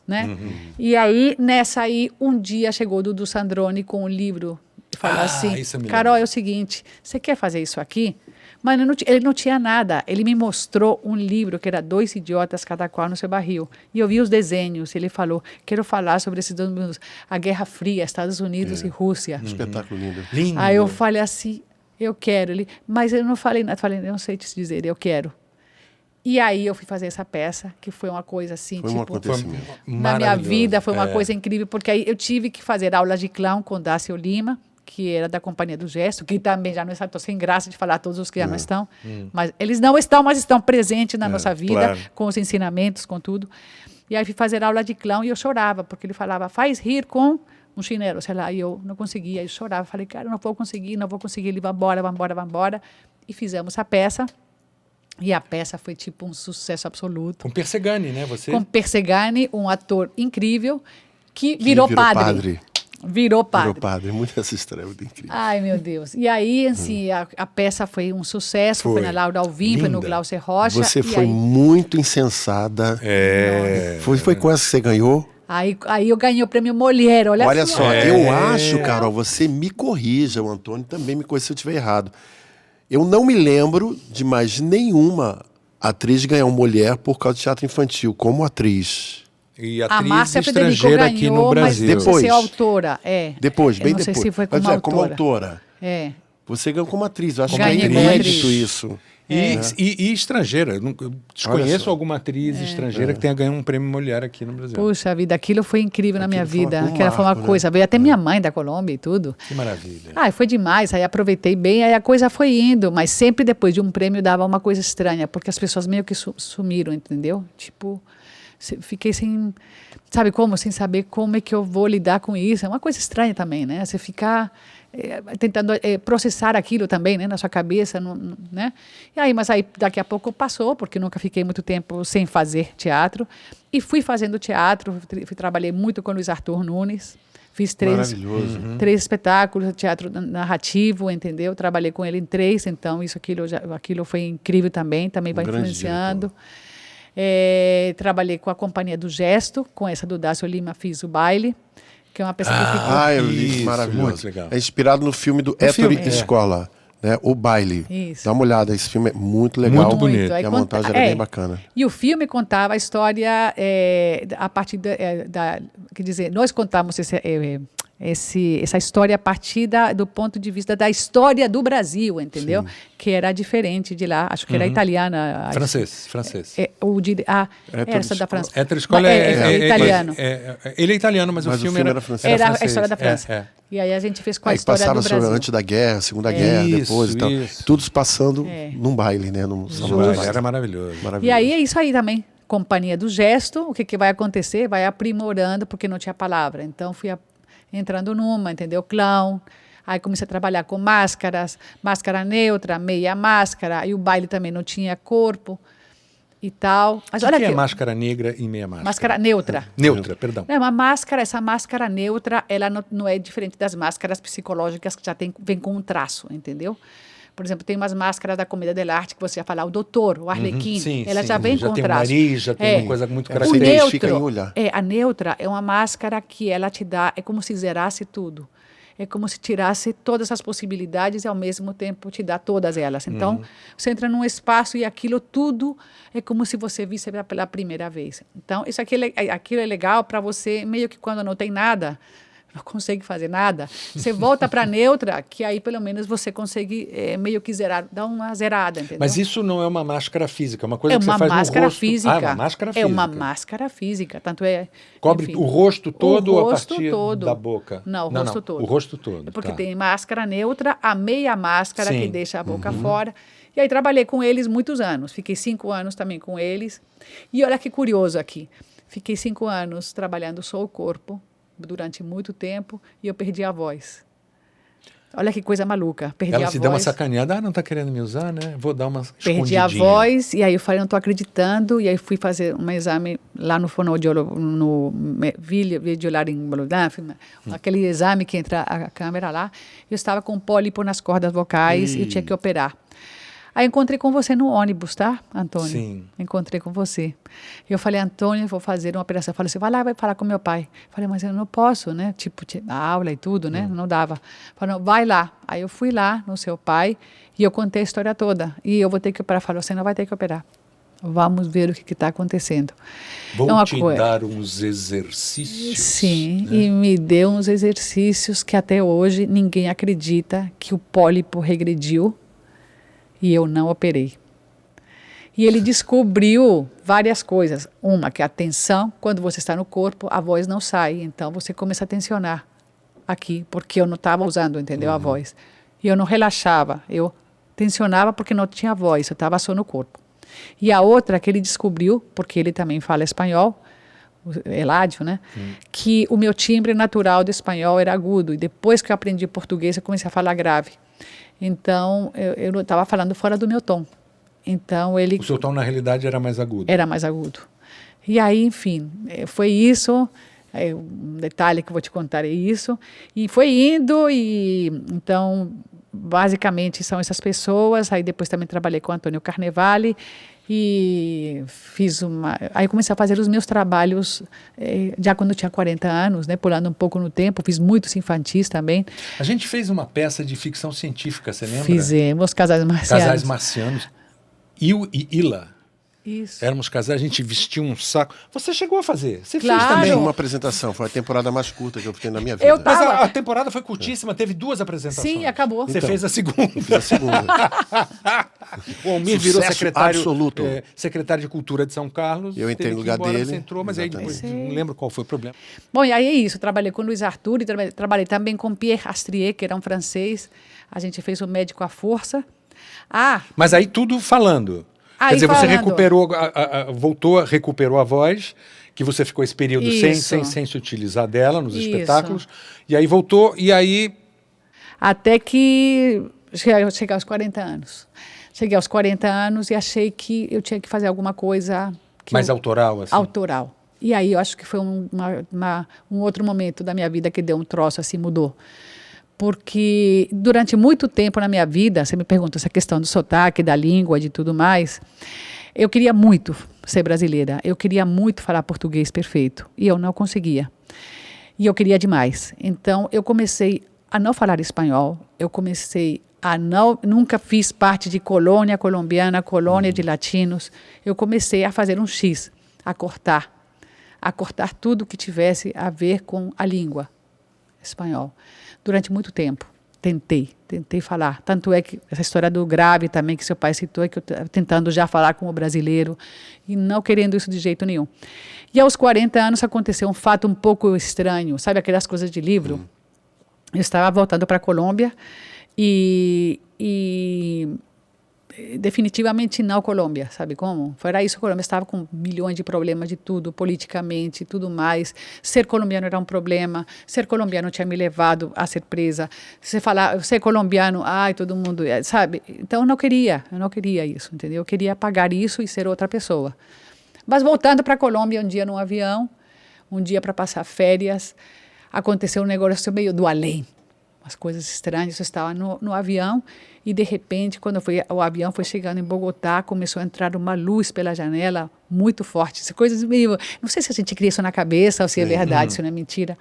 Né? E aí, nessa aí, um dia chegou o Dudu Sandrone com um livro e falou assim, Carol, é o seguinte, você quer fazer isso aqui? Mas ele não tinha nada. Ele me mostrou um livro que era 2 idiotas, cada qual no seu barril. E eu vi os desenhos. Ele falou, quero falar sobre esses 2 mundos. A Guerra Fria, Estados Unidos e Rússia. Espetáculo lindo. Lindo. Aí eu falei assim, eu quero. Mas eu não falei nada. Falei, eu não sei te dizer, eu quero. E aí eu fui fazer essa peça, que foi uma coisa assim, foi um acontecimento. Na minha vida foi uma coisa incrível, porque aí eu tive que fazer aulas de clown com Dácio Lima, que era da Companhia do Gesto, que também já não está, estou sem graça de falar todos os que já não estão, mas eles não estão, mas estão presentes na nossa vida, claro, com os ensinamentos, com tudo. E aí fui fazer aula de clown e eu chorava, porque ele falava, faz rir com um chinelo, sei lá, e eu não conseguia, eu chorava, falei, cara, eu não vou conseguir, ele vai embora, e fizemos a peça. E a peça foi tipo um sucesso absoluto. Com Persegani, né? Você? Com Persegani, um ator incrível, que virou padre. Virou padre. Muito essa história, muito incrível. Ai, meu Deus. E aí, assim, a peça foi um sucesso, foi na Laura Alvim, foi no Glaucer Rocha. Você foi muito insensada. Foi com essa que você ganhou? Aí eu ganhei o prêmio Molière, olha só. Eu acho, Carol, você me corrija, o Antônio também me corrija se eu estiver errado. Eu não me lembro de mais nenhuma atriz ganhar um Molière por causa de teatro infantil, como atriz. E atriz estrangeira ganhou, aqui no Brasil. Mas depois. Ser autora, Depois, bem não depois. Sei se foi como autora. Como autora. Você ganhou como atriz. Eu acho que é Ganhei inédito isso. E estrangeira. Eu desconheço alguma atriz estrangeira que tenha ganho um prêmio Molière aqui no Brasil. Puxa vida, aquilo foi incrível na minha vida. Aquela foi uma coisa. Veio até minha mãe da Colômbia e tudo. Que maravilha. Foi demais. Aí aproveitei bem, aí a coisa foi indo. Mas sempre depois de um prêmio dava uma coisa estranha, porque as pessoas meio que sumiram, entendeu? Tipo, fiquei sem... Sabe como? Sem saber como é que eu vou lidar com isso. É uma coisa estranha também, né? Você ficar... tentando processar aquilo também, né, na sua cabeça, né? Mas aí daqui a pouco passou, porque nunca fiquei muito tempo sem fazer teatro, e fui fazendo teatro, trabalhei muito com o Luiz Arthur Nunes, fiz 3 espetáculos, teatro narrativo, entendeu? Trabalhei com ele em 3, então aquilo foi incrível também vai influenciando. Trabalhei com a Companhia do Gesto, com essa do Dácio Lima, fiz o baile, que é uma peça que ficou... eu li, maravilhoso. Legal. É inspirado no filme do Ettore Scola, né? O Baile. Isso. Dá uma olhada, esse filme é muito legal. Muito bonito. E a montagem era bem bacana. E o filme contava a história a partir quer dizer, nós contamos essa história a partir do ponto de vista da história do Brasil, entendeu? Sim. Que era diferente de lá, acho que era italiana. Francês. Essa da França. Ettore Scola é italiano. Ele é italiano, mas o filme era francês. Era a história da França. E aí a gente fez com a história do Brasil. Passava antes da guerra, Segunda Guerra, depois e tal. Tudo se passando num baile, né? Era maravilhoso. E aí é isso aí também. Companhia do Gesto, o que vai acontecer? Vai aprimorando, porque não tinha palavra. Então fui entrando numa, entendeu? Clown. Aí comecei a trabalhar com máscaras, máscara neutra, meia máscara, e o baile também não tinha corpo e tal. Mas olha que é máscara negra e meia máscara? Máscara neutra. Neutra, perdão. Uma essa máscara neutra, ela não é diferente das máscaras psicológicas que já vem com um traço, entendeu? Por exemplo, tem umas máscaras da Comédia dell'arte que você ia falar, o doutor, o Arlequim, ela já vem com um traço. Já tem uma coisa muito característica. Fica em olhar. A neutra é uma máscara que ela te dá, é como se zerasse tudo. É como se tirasse todas as possibilidades e, ao mesmo tempo, te dá todas elas. Então, você entra num espaço e aquilo tudo é como se você visse pela primeira vez. Então, aquilo é legal para você, meio que quando não tem nada, não consegue fazer nada, você volta para a neutra, que aí, pelo menos, você consegue meio que zerar, dar uma zerada, entendeu? Mas isso não é uma máscara física, é uma coisa que você faz no rosto. É uma máscara física. É uma máscara física, tanto é... Cobre enfim, o rosto todo ou a partir da boca? Não, o rosto todo. O rosto todo. Porque tem máscara neutra, a meia máscara que deixa a boca fora. E aí trabalhei com eles muitos anos. Fiquei 5 anos também com eles. E olha que curioso aqui. Fiquei 5 anos trabalhando só o corpo durante muito tempo e eu perdi a voz. Olha que coisa maluca. Perdi a voz. Ela se dá uma sacaneada, não está querendo me usar, né? Vou dar uma escondidinha. Perdi a voz e aí eu falei, não estou acreditando. E aí fui fazer um exame lá no fonoaudiólogo, no videolaringolográfico, aquele exame que entra a câmera lá. Eu estava com pólipo nas cordas vocais e eu tinha que operar. Aí encontrei com você no ônibus, tá, Antônio? Sim. Encontrei com você. Eu falei, Antônio, eu vou fazer uma operação. Eu falei, você vai lá, vai falar com meu pai. Eu falei, mas eu não posso, né? Tipo, a aula e tudo, né? Não dava. Falei, não, vai lá. Aí eu fui lá no seu pai e eu contei a história toda. E eu vou ter que operar. Falou, você não vai ter que operar. Vamos ver o que está acontecendo. Vou te dar uns exercícios. Sim, né? e me deu uns exercícios que até hoje ninguém acredita que o pólipo regrediu e eu não operei. E ele descobriu várias coisas. Uma, que a tensão, quando você está no corpo, a voz não sai. Então você começa a tensionar aqui, porque eu não estava usando, entendeu, a voz. E eu não relaxava, eu tensionava porque não tinha voz, eu estava só no corpo. E a outra que ele descobriu, porque ele também fala espanhol, Eládio, né? Que o meu timbre natural de espanhol era agudo. E depois que eu aprendi português, eu comecei a falar grave. Então, eu não estava falando fora do meu tom. Então, ele... O seu tom, na realidade, era mais agudo. Era mais agudo. E aí, enfim, foi isso. Um detalhe que eu vou te contar é isso. E foi indo e... Então, basicamente, são essas pessoas. Aí depois também trabalhei com o Antônio Carnevale. E fiz uma... Aí comecei a fazer os meus trabalhos já quando eu tinha 40 anos, né? Pulando um pouco no tempo. Fiz muitos infantis também. A gente fez uma peça de ficção científica, você lembra? Fizemos Casais Marcianos. Casais Marcianos. Il e Ila. Isso. Éramos casais, a gente vestia um saco. Você chegou a fazer? Você Claro. fez Também também? uma apresentação, foi a temporada mais curta que eu fiquei na minha vida. Eu Mas tava- a temporada foi curtíssima, teve 2 apresentações. Sim, acabou. Você Então. fez a segunda. Fiz a segunda. O Almir virou Sucesso secretário, absoluto. Secretário de Cultura de São Carlos. Eu entrei teve no que ir lugar embora, dele. Você entrou, mas aí depois Exatamente. não lembro qual foi o problema. Bom, e aí é isso. Trabalhei com Luiz Arthur e trabalhei também com Pierre Astrier, que era um francês. A gente fez o Médico à Força. Ah, Mas aí tudo falando. Aí Quer dizer, você falando. recuperou, recuperou a voz, que você ficou esse período Isso. sem se utilizar dela nos Isso. espetáculos. E aí voltou, e aí... até que cheguei aos 40 anos. Cheguei aos 40 anos e achei que eu tinha que fazer alguma coisa... Mais autoral, assim. Autoral. E aí eu acho que foi um outro momento da minha vida que deu um troço, assim, mudou. Porque durante muito tempo na minha vida, você me pergunta essa questão do sotaque, da língua, de tudo mais, eu queria muito ser brasileira, eu queria muito falar português perfeito, e eu não conseguia. E eu queria demais. Então, eu comecei a não falar espanhol, eu comecei a não... Nunca fiz parte de colônia colombiana, colônia de latinos. Eu comecei a fazer um X, a cortar tudo que tivesse a ver com a língua espanhol. Durante muito tempo, tentei falar. Tanto é que essa história do grave também, que seu pai citou, é que eu estava tentando já falar como brasileiro e não querendo isso de jeito nenhum. E aos 40 anos aconteceu um fato um pouco estranho, sabe aquelas coisas de livro? Eu estava voltando para a Colômbia e definitivamente não Colômbia, sabe como? Fora isso, a Colômbia estava com milhões de problemas de tudo, politicamente, tudo mais. Ser colombiano era um problema. Ser colombiano tinha me levado a ser presa. Se falar, ser colombiano, ai, todo mundo, sabe? Então eu não queria isso, entendeu? Eu queria apagar isso e ser outra pessoa. Mas voltando para a Colômbia, um dia num avião, um dia para passar férias, aconteceu um negócio meio do além. As coisas estranhas, eu estava no avião e de repente, quando o avião foi chegando em Bogotá, começou a entrar uma luz pela janela muito forte, essas coisas meio, não sei se a gente cria isso na cabeça ou se é verdade, se não é mentira.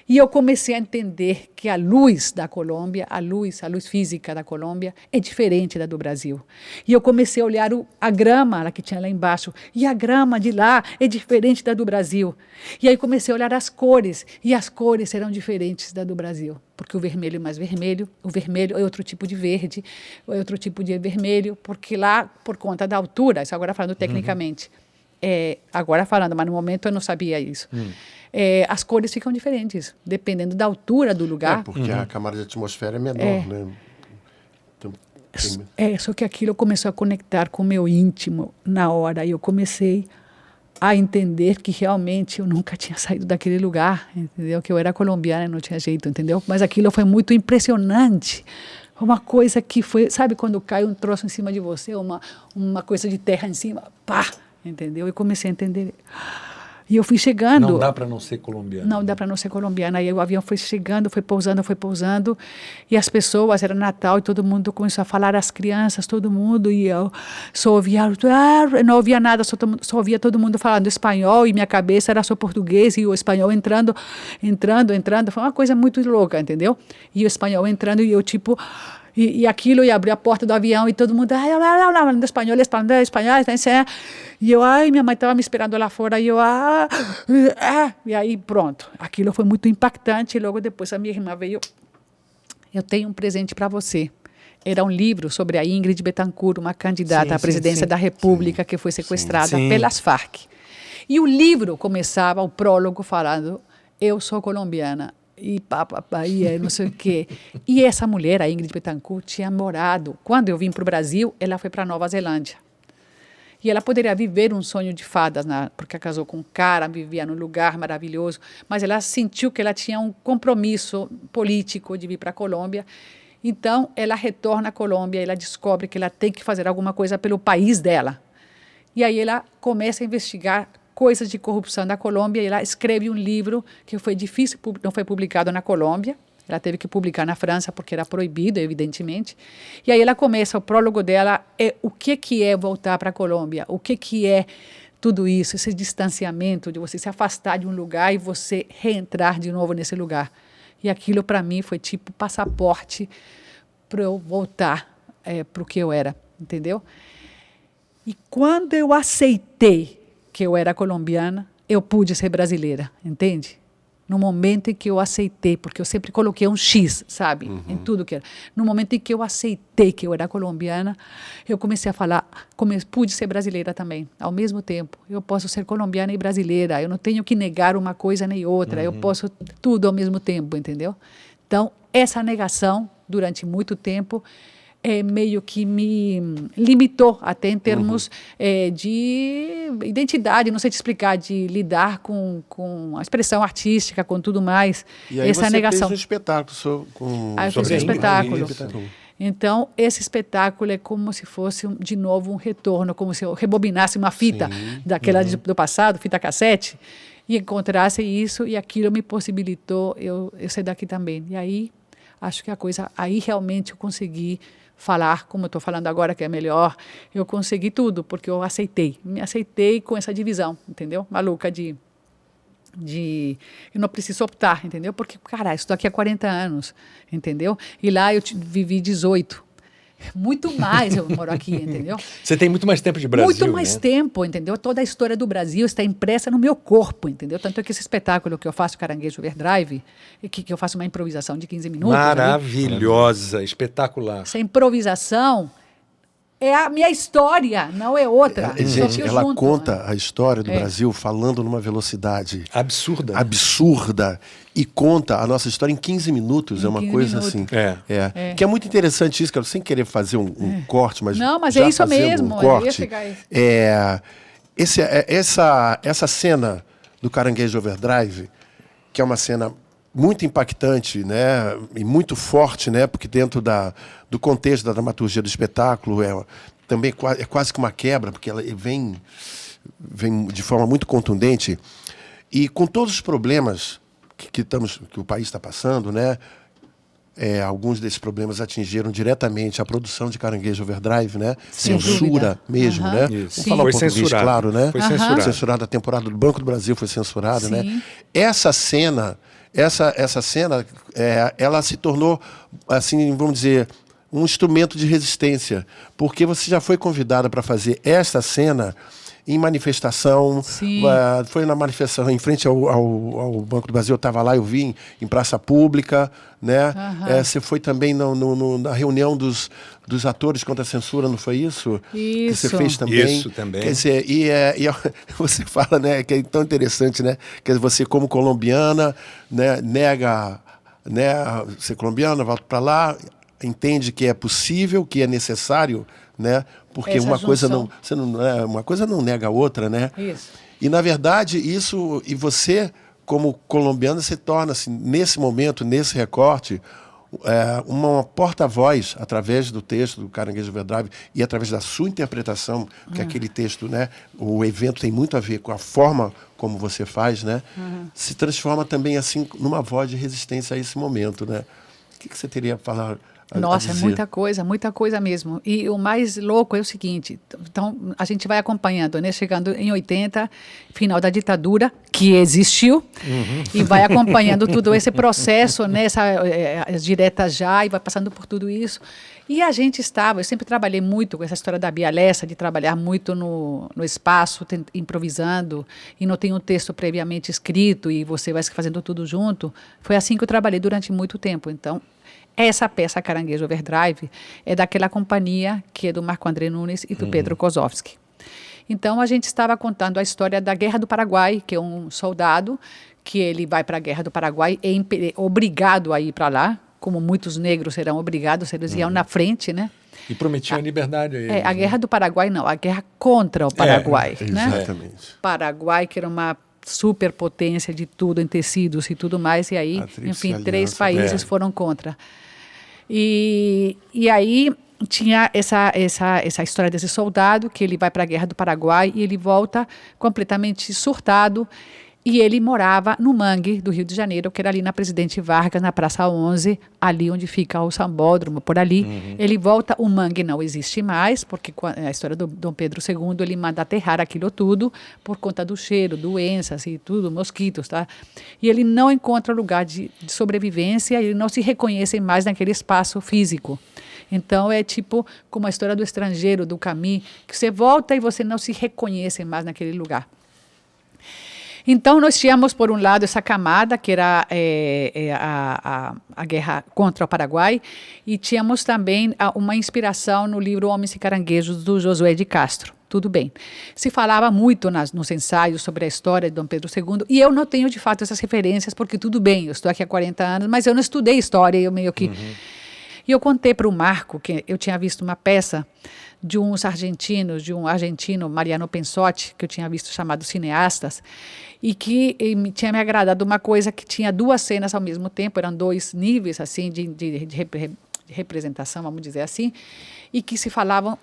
E eu comecei a entender que a luz da Colômbia, a luz física da Colômbia é diferente da do Brasil. E eu comecei a olhar a grama lá que tinha lá embaixo, e a grama de lá é diferente da do Brasil. E aí comecei a olhar as cores, e as cores eram diferentes da do Brasil. Porque o vermelho é mais vermelho, o vermelho é outro tipo de verde, é outro tipo de vermelho, porque lá, por conta da altura, isso agora falando tecnicamente, agora falando, mas no momento eu não sabia isso. As cores ficam diferentes, dependendo da altura do lugar. Porque a camada de atmosfera é menor, né? Então, Só que aquilo começou a conectar com o meu íntimo na hora, e eu comecei a entender que realmente eu nunca tinha saído daquele lugar, entendeu? Que eu era colombiana e não tinha jeito, entendeu? Mas aquilo foi muito impressionante. Uma coisa que foi, sabe quando cai um troço em cima de você, uma coisa de terra em cima, pá, entendeu? E comecei a entender. E eu fui chegando. Não dá para não ser colombiana. Não dá para não ser colombiana. Aí o avião foi chegando, foi pousando. E as pessoas, era Natal, e todo mundo começou a falar, as crianças, todo mundo. E eu só ouvia, não ouvia nada, só ouvia todo mundo falando espanhol. E minha cabeça era só português. E o espanhol entrando. Foi uma coisa muito louca, entendeu? E o espanhol entrando, e eu tipo... E aquilo, e abri a porta do avião, e todo mundo, falando espanhol, e eu, minha mãe estava me esperando lá fora, e eu, e aí pronto, aquilo foi muito impactante, e logo depois a minha irmã veio, eu tenho um presente para você. Era um livro sobre a Ingrid Betancourt, uma candidata à presidência da República que foi sequestrada pelas Farc. E o livro começava, o prólogo, falando, eu sou colombiana, e não sei o quê. E essa mulher, a Ingrid Betancourt, tinha morado. Quando eu vim para o Brasil, ela foi para Nova Zelândia. E ela poderia viver um sonho de fadas, porque casou com um cara, vivia num lugar maravilhoso, mas ela sentiu que ela tinha um compromisso político de vir para a Colômbia. Então, ela retorna à Colômbia, ela descobre que ela tem que fazer alguma coisa pelo país dela. E aí ela começa a investigar coisas de corrupção da Colômbia, e ela escreve um livro que foi difícil, não foi publicado na Colômbia, ela teve que publicar na França porque era proibido, evidentemente. E aí ela começa, o prólogo dela é o que é voltar para a Colômbia, o que é tudo isso, esse distanciamento de você se afastar de um lugar e você reentrar de novo nesse lugar. E aquilo para mim foi tipo passaporte para eu voltar para o que eu era, entendeu? E quando eu aceitei que eu era colombiana, eu pude ser brasileira, entende? No momento em que eu aceitei, porque eu sempre coloquei um X, sabe? Em tudo que era. No momento em que eu aceitei que eu era colombiana, eu comecei a falar, pude ser brasileira também, ao mesmo tempo. Eu posso ser colombiana e brasileira, eu não tenho que negar uma coisa nem outra, eu posso tudo ao mesmo tempo, entendeu? Então, essa negação, durante muito tempo, meio que me limitou até em termos de identidade, não sei te explicar, de lidar com a expressão artística, com tudo mais. E aí essa você negação. fez um espetáculo eu fiz um espetáculo. Então, esse espetáculo é como se fosse, de novo, um retorno, como se eu rebobinasse uma fita daquela do passado, fita cassete, e encontrasse isso, e aquilo me possibilitou eu sair daqui também. E aí, acho que aí realmente eu consegui falar, como eu estou falando agora, que é melhor, eu consegui tudo, porque eu me aceitei com essa divisão, entendeu? Maluca eu não preciso optar, entendeu? Porque, cara, estou aqui há 40 anos, entendeu? E lá eu vivi 18. Muito mais eu moro aqui, entendeu? Você tem muito mais tempo de Brasil, muito mais tempo, entendeu? Toda a história do Brasil está impressa no meu corpo, entendeu? Tanto é que esse espetáculo que eu faço, Caranguejo Overdrive, que eu faço uma improvisação de 15 minutos. Maravilhosa, espetacular. Essa improvisação é a minha história, não é outra. Gente, ela conta a história do Brasil falando numa velocidade absurda e conta a nossa história em 15 minutos. É uma coisa assim. Que é muito interessante isso, cara, sem querer fazer um corte, mas não, mas já é isso mesmo. Um corte, essa cena do Caranguejo Overdrive, que é uma cena muito impactante, né, e muito forte, né, porque dentro do contexto da dramaturgia do espetáculo também é quase que uma quebra, porque ela vem de forma muito contundente, e com todos os problemas que o país está passando, né, alguns desses problemas atingiram diretamente a produção de Caranguejo Overdrive, né? Censura mesmo, né? Vamos falar um português, claro, né? Foi censurado. Censurada a temporada do Banco do Brasil, foi censurada, né? Essa cena, ela se tornou, assim, vamos dizer, um instrumento de resistência, porque você já foi convidada para fazer essa cena em manifestação, foi na manifestação em frente ao Banco do Brasil, eu estava lá, eu vi em praça pública, né? Você foi também na reunião dos atores contra a censura, não foi isso? Isso. Que você fez também. Isso também. Quer dizer, e você fala, né, que é tão interessante, né? Quer dizer, você como colombiana, né, nega, né, ser colombiana, volta para lá, entende que é possível, que é necessário, né? Porque uma coisa não nega a outra, né? Isso. E na verdade e você como colombiana se torna-se nesse momento, nesse recorte, uma porta-voz através do texto do Caranguejo Overdrive e através da sua interpretação, porque aquele texto, né, o evento tem muito a ver com a forma como você faz, né, se transforma também assim numa voz de resistência a esse momento, né? O que você teria a falar? Nossa, é muita coisa mesmo. E o mais louco é o seguinte, então a gente vai acompanhando, né? Chegando em 80, final da ditadura, que existiu, e vai acompanhando todo esse processo, né? As diretas já, e vai passando por tudo isso. E a gente eu sempre trabalhei muito com essa história da Bia Lessa, de trabalhar muito no espaço, improvisando, e não tem um texto previamente escrito, e você vai fazendo tudo junto. Foi assim que eu trabalhei durante muito tempo, então... Essa peça, Caranguejo Overdrive, é daquela companhia que é do Marco André Nunes e do Pedro Kozovsky. Então, a gente estava contando a história da Guerra do Paraguai, que é um soldado que ele vai para a Guerra do Paraguai, é obrigado a ir para lá, como muitos negros serão obrigados, eles iam na frente, né? E prometiam a liberdade a eles. A Guerra do Paraguai não, a guerra contra o Paraguai. Né? Exatamente. Paraguai, que era uma superpotência de tudo, em tecidos e tudo mais, e aí, enfim, 3 países foram contra. E aí tinha essa história desse soldado que ele vai para a Guerra do Paraguai e ele volta completamente surtado, e ele morava no Mangue do Rio de Janeiro, que era ali na Presidente Vargas, na Praça 11, ali onde fica o Sambódromo, por ali. Ele volta, o Mangue não existe mais, porque a história do Dom Pedro II, ele manda aterrar aquilo tudo por conta do cheiro, doenças e tudo, mosquitos, tá? E ele não encontra lugar de sobrevivência, ele não se reconhece mais naquele espaço físico. Então, é tipo como a história do estrangeiro, do Camus, que você volta e você não se reconhece mais naquele lugar. Então, nós tínhamos, por um lado, essa camada, que era a guerra contra o Paraguai, e tínhamos também uma inspiração no livro Homens e Caranguejos, do Josué de Castro. Tudo bem. Se falava muito nos ensaios sobre a história de Dom Pedro II, e eu não tenho, de fato, essas referências, porque tudo bem, eu estou aqui há 40 anos, mas eu não estudei história, eu meio que... E eu contei para o Marco que eu tinha visto uma peça de um argentino, Mariano Pensotti, que eu tinha visto, chamado Cineastas, e que tinha me agradado uma coisa que tinha 2 cenas ao mesmo tempo, eram 2 níveis assim de representação, vamos dizer assim, e que se falavam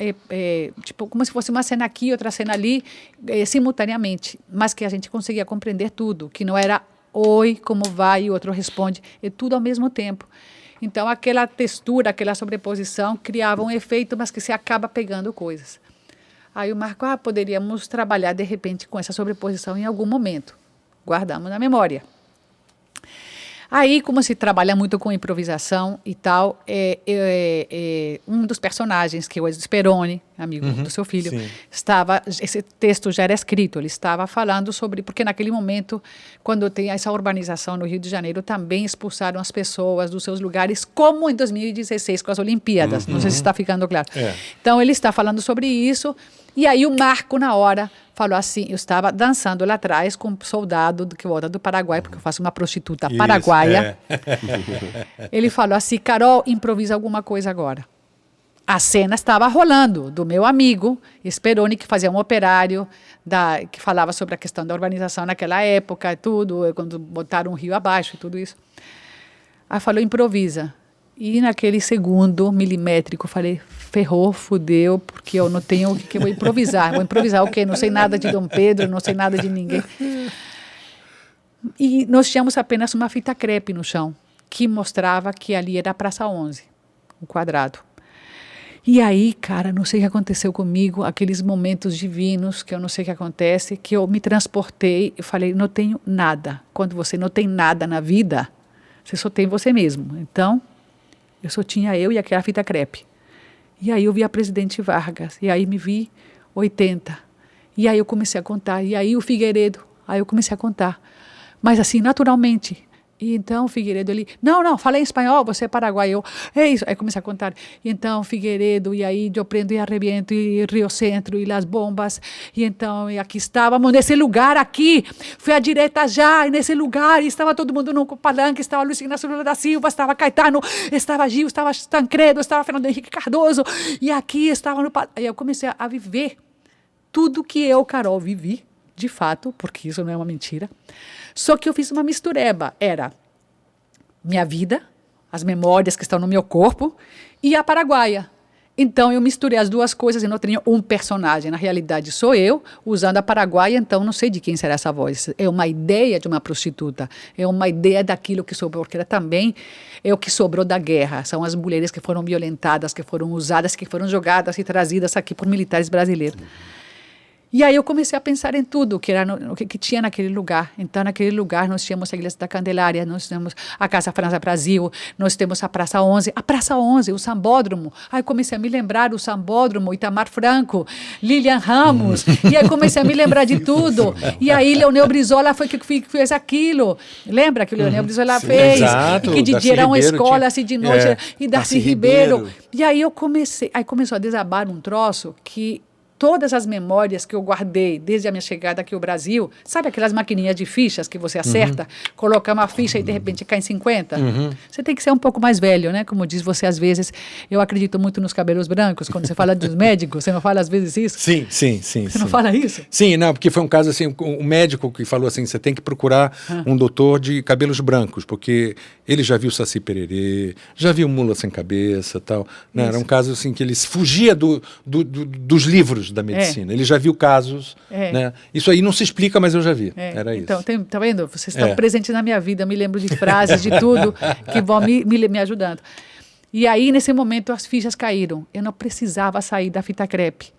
tipo como se fosse uma cena aqui, outra cena ali, simultaneamente, mas que a gente conseguia compreender tudo, que não era oi, como vai, e o outro responde, é tudo ao mesmo tempo. Então, aquela textura, aquela sobreposição criava um efeito, mas que se acaba pegando coisas. Aí o Marco, poderíamos trabalhar, de repente, com essa sobreposição em algum momento. Guardamos na memória. Aí, como se trabalha muito com improvisação e tal, um dos personagens, que é o Speroni, amigo do seu filho, esse texto já era escrito, ele estava falando sobre, porque naquele momento, quando tem essa urbanização no Rio de Janeiro, também expulsaram as pessoas dos seus lugares, como em 2016 com as Olimpíadas, não sei se está ficando claro. Então, ele está falando sobre isso, e aí o Marco, na hora, falou assim, eu estava dançando lá atrás com um soldado que volta do Paraguai, porque eu faço uma prostituta paraguaia. Ele falou assim, Carol, improvisa alguma coisa agora. A cena estava rolando, do meu amigo, Speroni, que fazia um operário, que falava sobre a questão da urbanização naquela época, tudo, quando botaram um rio abaixo e tudo isso. Aí falou, improvisa. E naquele segundo milimétrico, falei, ferrou, fudeu, porque eu não tenho o que eu vou improvisar. Vou improvisar o quê? Não sei nada de Dom Pedro, não sei nada de ninguém. E nós tínhamos apenas uma fita crepe no chão, que mostrava que ali era a Praça 11, um quadrado. E aí, cara, não sei o que aconteceu comigo, aqueles momentos divinos, que eu não sei o que acontece, que eu me transportei e falei, não tenho nada. Quando você não tem nada na vida, você só tem você mesmo. Então, eu só tinha eu e aquela fita crepe. E aí eu vi a Presidente Vargas, e aí me vi 80. E aí eu comecei a contar, e aí o Figueiredo, aí eu comecei a contar. Mas assim, naturalmente. E então, Figueiredo, ele, não, fala em espanhol, você é paraguaio. É isso. Aí comecei a contar. E então, Figueiredo, e aí eu prendo e arrebiento, e Rio Centro, e as bombas. E então, e aqui estávamos, nesse lugar aqui. Fui à direita já, e nesse lugar, e estava todo mundo no palanque, estava Luiz Inácio Lula da Silva, estava Caetano, estava Gil, estava Tancredo, estava Fernando Henrique Cardoso. E aqui estava no palanque. Aí eu comecei a viver tudo que eu, Carol, vivi, de fato, porque isso não é uma mentira. Só que eu fiz uma mistureba. Era minha vida, as memórias que estão no meu corpo, e a paraguaia. Então, eu misturei as duas coisas e não tenho um personagem. Na realidade, sou eu usando a paraguaia, então não sei de quem será essa voz. É uma ideia de uma prostituta. É uma ideia daquilo que sobrou, porque também é o que sobrou da guerra. São as mulheres que foram violentadas, que foram usadas, que foram jogadas e trazidas aqui por militares brasileiros. E aí eu comecei a pensar em tudo que era que tinha naquele lugar. Então, naquele lugar, nós tínhamos a Igreja da Candelária, nós temos a Casa França Brasil, nós temos a Praça 11, o Sambódromo. Aí comecei a me lembrar o Sambódromo, Itamar Franco, Lilian Ramos, e aí comecei a me lembrar de tudo. E aí Leonel Brizola foi que fez aquilo. Lembra que o Leonel Brizola fez? Exato, Que de dia era uma escola, assim, de noite, e Darcy Ribeiro. E aí aí começou a desabar um troço que todas as memórias que eu guardei desde a minha chegada aqui ao Brasil, sabe aquelas maquininhas de fichas que você acerta, coloca uma ficha e de repente cai em 50? Você tem que ser um pouco mais velho, né? Como diz você às vezes, eu acredito muito nos cabelos brancos, quando você fala dos médicos, você não fala às vezes isso? Sim. Você não fala isso? Sim, não, porque foi um caso assim, um médico que falou assim, você tem que procurar um doutor de cabelos brancos, porque ele já viu Saci Pererê, já viu Mula Sem Cabeça e tal. Né? Era um caso assim que ele fugia dos livros da medicina. Ele já viu casos, né? Isso aí não se explica, mas eu já vi. Era então, isso. Tá vendo? Vocês estão presentes na minha vida, eu me lembro de frases, de tudo, que vão me ajudando. E aí, nesse momento, as fichas caíram. Eu não precisava sair da fita crepe.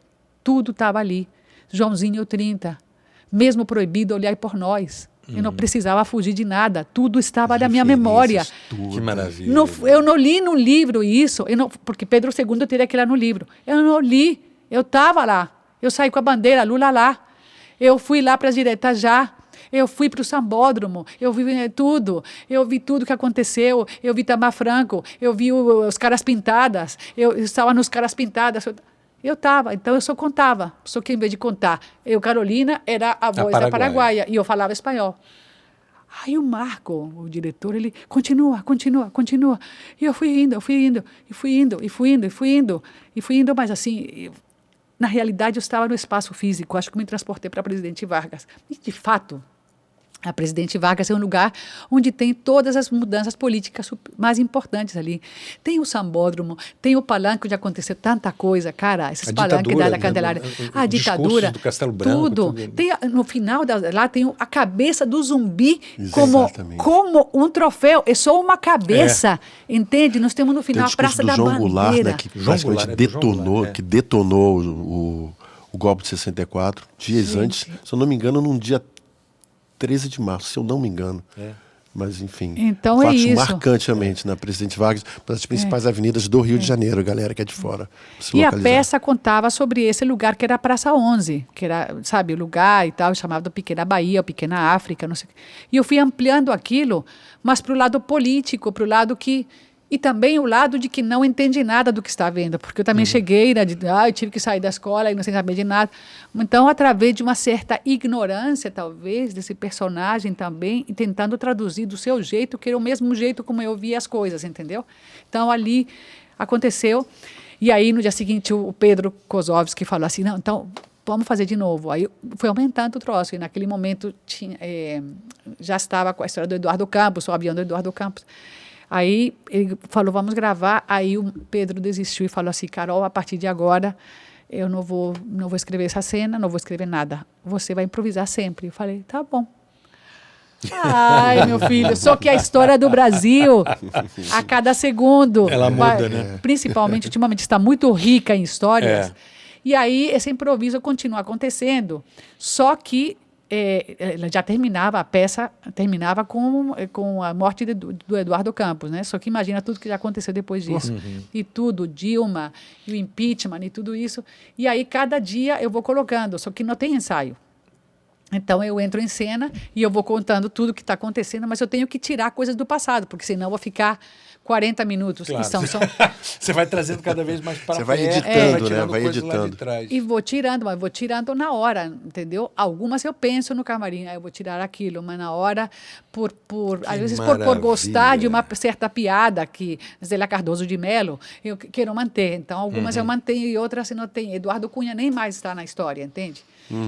Tudo estava ali. Joãozinho 30. Mesmo proibido olhar por nós. Eu não precisava fugir de nada. Tudo estava na minha memória. Que maravilha. Eu não li no livro isso, porque Pedro II teria que ir lá no livro. Eu não li. Eu estava lá. Eu saí com a bandeira Lula lá. Eu fui lá para as diretas já. Eu fui para o Sambódromo. Eu vi tudo. Eu vi tudo que aconteceu. Eu vi Itamar Franco. Eu vi os Caras Pintadas. Eu estava nos Caras Pintadas. Eu estava. Então, eu só contava. Só que, em vez de contar, Carolina, era a voz da paraguaia. E eu falava espanhol. Aí o Marco, o diretor, ele continua. E eu fui indo, mas assim... Na realidade, eu estava no espaço físico, acho que me transportei para Presidente Vargas. E, de fato, a Presidente Vargas é um lugar onde tem todas as mudanças políticas mais importantes ali. Tem o Sambódromo, tem o palanque onde aconteceu tanta coisa, cara, esses palanques da Candelária. A ditadura, do Castelo Branco. Tudo. Tem, no final, lá tem a cabeça do zumbi como um troféu. É só uma cabeça, entende? Nós temos no final a Praça da João Bandeira. Goulart, né, que praticamente detonou o golpe de 64, dias antes, se eu não me engano, num dia 13 de março, se eu não me engano. Mas, enfim, então fatos isso. marcantemente na Presidente Vargas, das principais avenidas do Rio de Janeiro, galera que é de fora. E a peça contava sobre esse lugar que era a Praça 11, que era, sabe, o lugar e tal, chamado Pequena Bahia, ou Pequena África, não sei. E eu fui ampliando aquilo, mas para o lado político, para o lado que... E também o lado de que não entende nada do que está vendo, porque eu também cheguei, né, eu tive que sair da escola e não sei saber de nada. Então, através de uma certa ignorância, talvez, desse personagem também, e tentando traduzir do seu jeito, que era o mesmo jeito como eu via as coisas, entendeu? Então, ali aconteceu. E aí, no dia seguinte, o Pedro Kozovski falou assim, não, então... Vamos fazer de novo. Aí foi aumentando o troço. E naquele momento já estava com a história do Eduardo Campos, o avião do Eduardo Campos. Aí ele falou, vamos gravar. Aí o Pedro desistiu e falou assim, Carol, a partir de agora eu não vou escrever essa cena, não vou escrever nada. Você vai improvisar sempre. Eu falei, tá bom. Ai, meu filho, só que a história do Brasil, a cada segundo... Ela muda, né? Principalmente, ultimamente, está muito rica em histórias. E aí, esse improviso continua acontecendo, só que já terminava, a peça terminava com a morte do Eduardo Campos, né? Só que imagina tudo que já aconteceu depois disso. E tudo, Dilma, e o impeachment, e tudo isso. E aí, cada dia eu vou colocando, só que não tem ensaio. Então, eu entro em cena e eu vou contando tudo o que está acontecendo, mas eu tenho que tirar coisas do passado, porque senão eu vou ficar 40 minutos. Claro. E Você vai trazendo cada vez mais para Você vai editando, né? Vai editando. E vou tirando, mas vou tirando na hora, entendeu? Algumas eu penso no camarim, aí eu vou tirar aquilo, mas na hora, às vezes por gostar de uma certa piada que Zélia Cardoso de Mello, eu quero manter. Então, algumas eu mantenho e outras se não tem. Eduardo Cunha nem mais está na história, entende?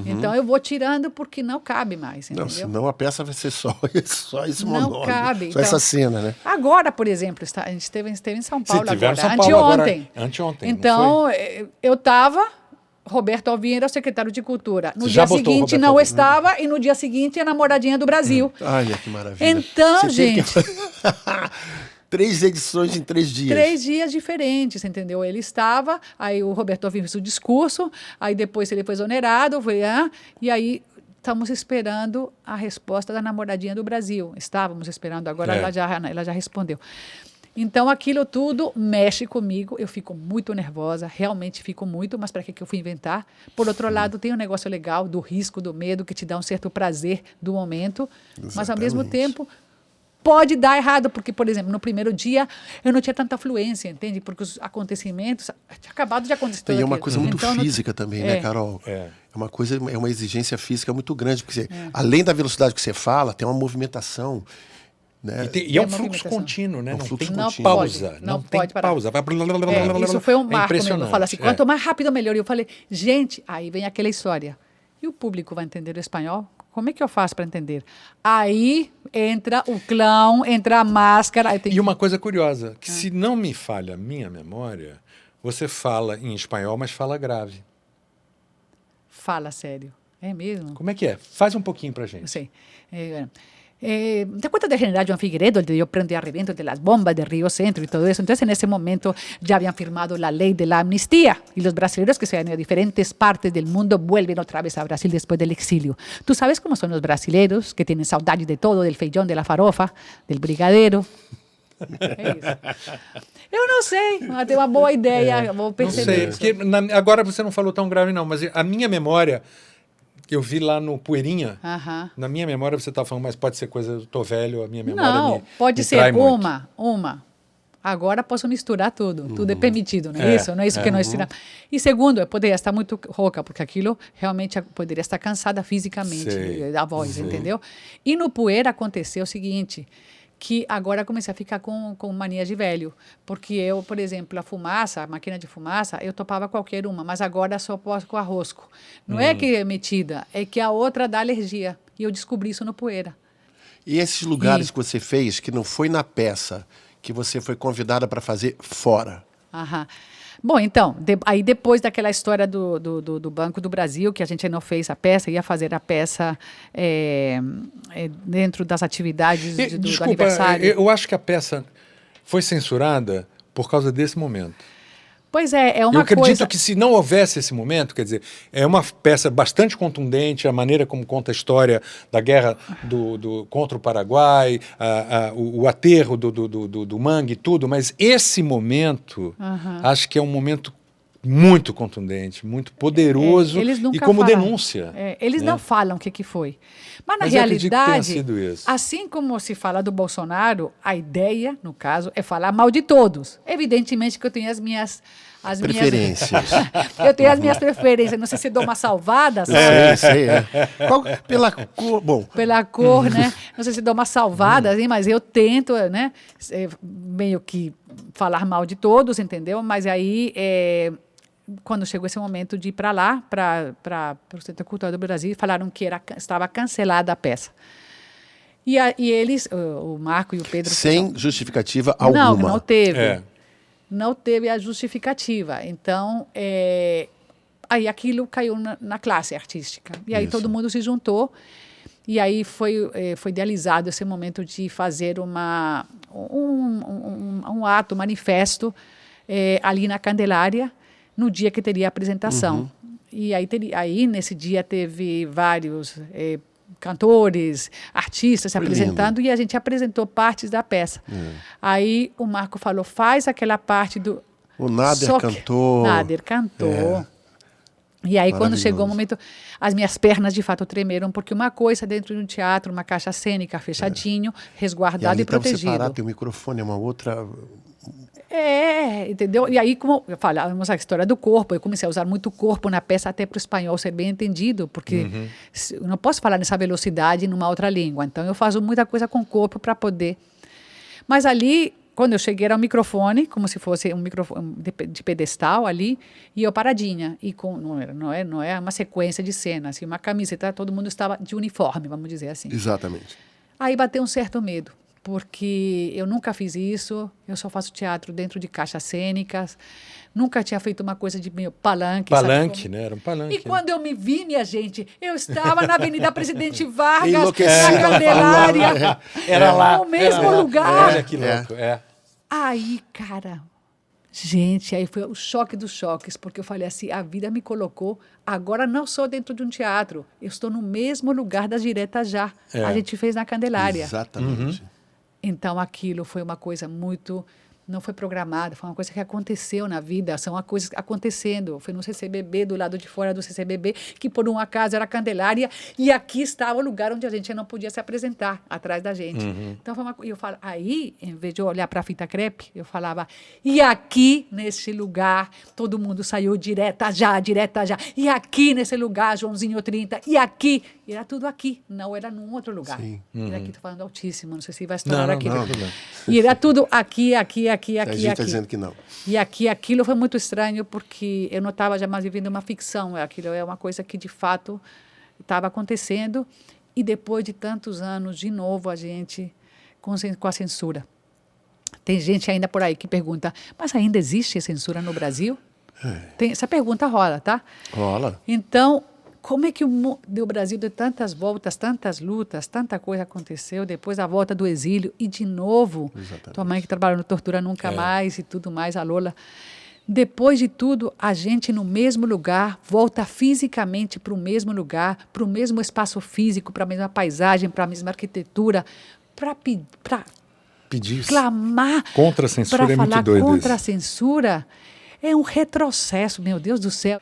Então, eu vou tirando porque que não cabe mais, entendeu? Não, senão a peça vai ser só esse Não monólogo. cabe. Só essa cena, né? Agora, por exemplo, a gente esteve em São Paulo agora, São Paulo anteontem. agora, anteontem, então, eu estava, Roberto Alvim era o secretário de Cultura. No Você já dia botou o seguinte Roberto não Alvim? estava, e no dia seguinte a namoradinha do Brasil. Olha que maravilha. Então, Você teve gente... 3 edições em 3 dias. 3 dias diferentes, entendeu? Ele estava, aí o Roberto Alvim fez o discurso, aí depois ele foi exonerado, e aí estamos esperando a resposta da namoradinha do Brasil. Estávamos esperando, agora ela já respondeu. Então, aquilo tudo mexe comigo, eu fico muito nervosa, realmente fico muito, mas para que eu fui inventar? Por outro lado, tem um negócio legal do risco, do medo, que te dá um certo prazer do momento, mas ao mesmo tempo pode dar errado, porque, por exemplo, no primeiro dia eu não tinha tanta fluência, entende? Porque os acontecimentos tinha acabado de acontecer. E é uma coisa muito física também, né, Carol? É uma exigência física muito grande, porque você, além da velocidade que você fala, tem uma movimentação. Né? E é um fluxo contínuo, né? É um não fluxo tem contínuo. pausa. Não tem pode parar. pausa. Vai... Isso foi um marco mesmo. Impressionante. Eu falo assim, quanto mais rápido, melhor. E eu falei, gente, aí vem aquela história. E o público vai entender o espanhol? Como é que eu faço para entender? Aí entra o clown, entra a máscara. E uma coisa curiosa, que se não me falha a minha memória, você fala em espanhol, mas fala grave. Fala sério. É mesmo? Como é que é? Faz um pouquinho pra gente. Não sei. Te cuento del general Joan Figueiredo, el de yo prende a reviento de las bombas de Río Centro y todo eso. Entonces, en ese momento ya habían firmado la ley de la amnistía y los brasileños que se han ido a diferentes partes del mundo vuelven otra vez a Brasil después del exilio. Tú sabes cómo son los brasileños, que tienen saudade de todo, del feijão, de la farofa, del brigadeiro. É isso. Eu não sei, mas tem uma boa ideia, vou perceber. Não sei, porque agora você não falou tão grave não, mas a minha memória... Eu vi lá no Poeirinha, na minha memória você está falando, mas pode ser coisa, eu tô velho, a minha memória não, pode ser uma. Agora posso misturar tudo é permitido, não é isso? Não é isso que nós tiramos. E segundo, eu poderia estar muito rouca, porque aquilo realmente poderia estar cansada fisicamente, da voz, entendeu? E no Poeira aconteceu o seguinte, que agora comecei a ficar com mania de velho, porque eu, por exemplo, a máquina de fumaça, eu topava qualquer uma, mas agora só posso com a rosco. Não é que é metida, é que a outra dá alergia, e eu descobri isso no Poeira. E esses lugares que você fez, que não foi na peça, que você foi convidada para fazer fora? Bom, então, aí depois daquela história do Banco do Brasil, que a gente não fez a peça, ia fazer a peça dentro das atividades do aniversário. Eu acho que a peça foi censurada por causa desse momento. Pois é uma coisa... Eu acredito que se não houvesse esse momento, quer dizer, é uma peça bastante contundente, a maneira como conta a história da guerra contra o Paraguai, o aterro do mangue e tudo, mas esse momento, acho que é um momento muito contundente, muito poderoso e como denúncia. Eles não falam o que foi. Mas na realidade, assim como se fala do Bolsonaro, a ideia, no caso, é falar mal de todos. Evidentemente que eu tenho as minhas preferências. Eu tenho as minhas preferências. Não sei se dou uma salvada, sabe? Sei. Pela cor, Pela cor, né? Não sei se dou uma salvada, assim, mas eu tento, né? Meio que falar mal de todos, entendeu? Mas aí... quando chegou esse momento de ir para lá, para o Centro Cultural do Brasil, falaram que estava cancelada a peça. E eles, o Marco e o Pedro... Sem justificativa alguma. Não teve. Não teve a justificativa. Então, aí aquilo caiu na classe artística. E aí todo mundo se juntou. E aí foi idealizado esse momento de fazer um ato, um manifesto ali na Candelária, no dia que teria a apresentação. E aí, nesse dia, teve vários cantores, artistas se apresentando, e a gente apresentou partes da peça. Aí o Marco falou, faz aquela parte do... O Nader cantou. Nader cantou. E aí, quando chegou o momento, as minhas pernas, de fato, tremeram, porque uma coisa dentro de um teatro, uma caixa cênica, fechadinho, resguardado e protegido. Separado, tem um microfone, é uma outra... entendeu? E aí, como falávamos a história do corpo, eu comecei a usar muito o corpo na peça até para o espanhol ser bem entendido, porque eu não posso falar nessa velocidade numa outra língua. Então, eu faço muita coisa com o corpo para poder... Mas ali, quando eu cheguei era um microfone, como se fosse um microfone de pedestal ali, e eu paradinha. E não é uma sequência de cenas, assim, uma camiseta, todo mundo estava de uniforme, vamos dizer assim. Exatamente. Aí bateu um certo medo, porque eu nunca fiz isso, eu só faço teatro dentro de caixas cênicas, nunca tinha feito uma coisa de meio palanque. Palanque, né? Era um palanque. E quando eu me vi, minha gente, eu estava na Avenida Presidente Vargas, Enlouquecida. na Candelária, Era lá. no mesmo era lá. lugar. Olha que louco. Aí, cara, gente, aí foi o choque dos choques, porque eu falei assim, a vida me colocou, agora não sou dentro de um teatro, eu estou no mesmo lugar das Diretas Já. A gente fez na Candelária. Exatamente. Então, aquilo foi uma coisa muito... Não foi programada, foi uma coisa que aconteceu na vida, são coisas acontecendo. Foi no CCBB, do lado de fora do CCBB, que por um acaso era Candelária, e aqui estava o lugar onde a gente não podia se apresentar, atrás da gente. Então, eu falo, aí, em vez de eu olhar para a fita crepe, eu falava, e aqui, nesse lugar, todo mundo saiu direta já. E aqui, nesse lugar, Joãozinho 30, e aqui. E era tudo aqui, não era num outro lugar. Sim. Era aqui, estou falando altíssimo, não sei se vai estourar aqui. Não. E era tudo aqui. A gente está dizendo que não. E aquilo foi muito estranho, porque eu não estava jamais vivendo uma ficção. Aquilo é uma coisa que, de fato, estava acontecendo. E depois de tantos anos, de novo, a gente com a censura. Tem gente ainda por aí que pergunta, mas ainda existe censura no Brasil? Essa pergunta rola, tá? Rola. Então, como é que o Brasil deu tantas voltas, tantas lutas, tanta coisa aconteceu depois da volta do exílio e de novo, tua mãe que trabalhou no Tortura Nunca Mais e tudo mais, a Lola. Depois de tudo, a gente no mesmo lugar, volta fisicamente para o mesmo lugar, para o mesmo espaço físico, para a mesma paisagem, para a mesma arquitetura, para Pedir clamar contra a censura para é muito falar doido contra isso. a censura. É um retrocesso, meu Deus do céu.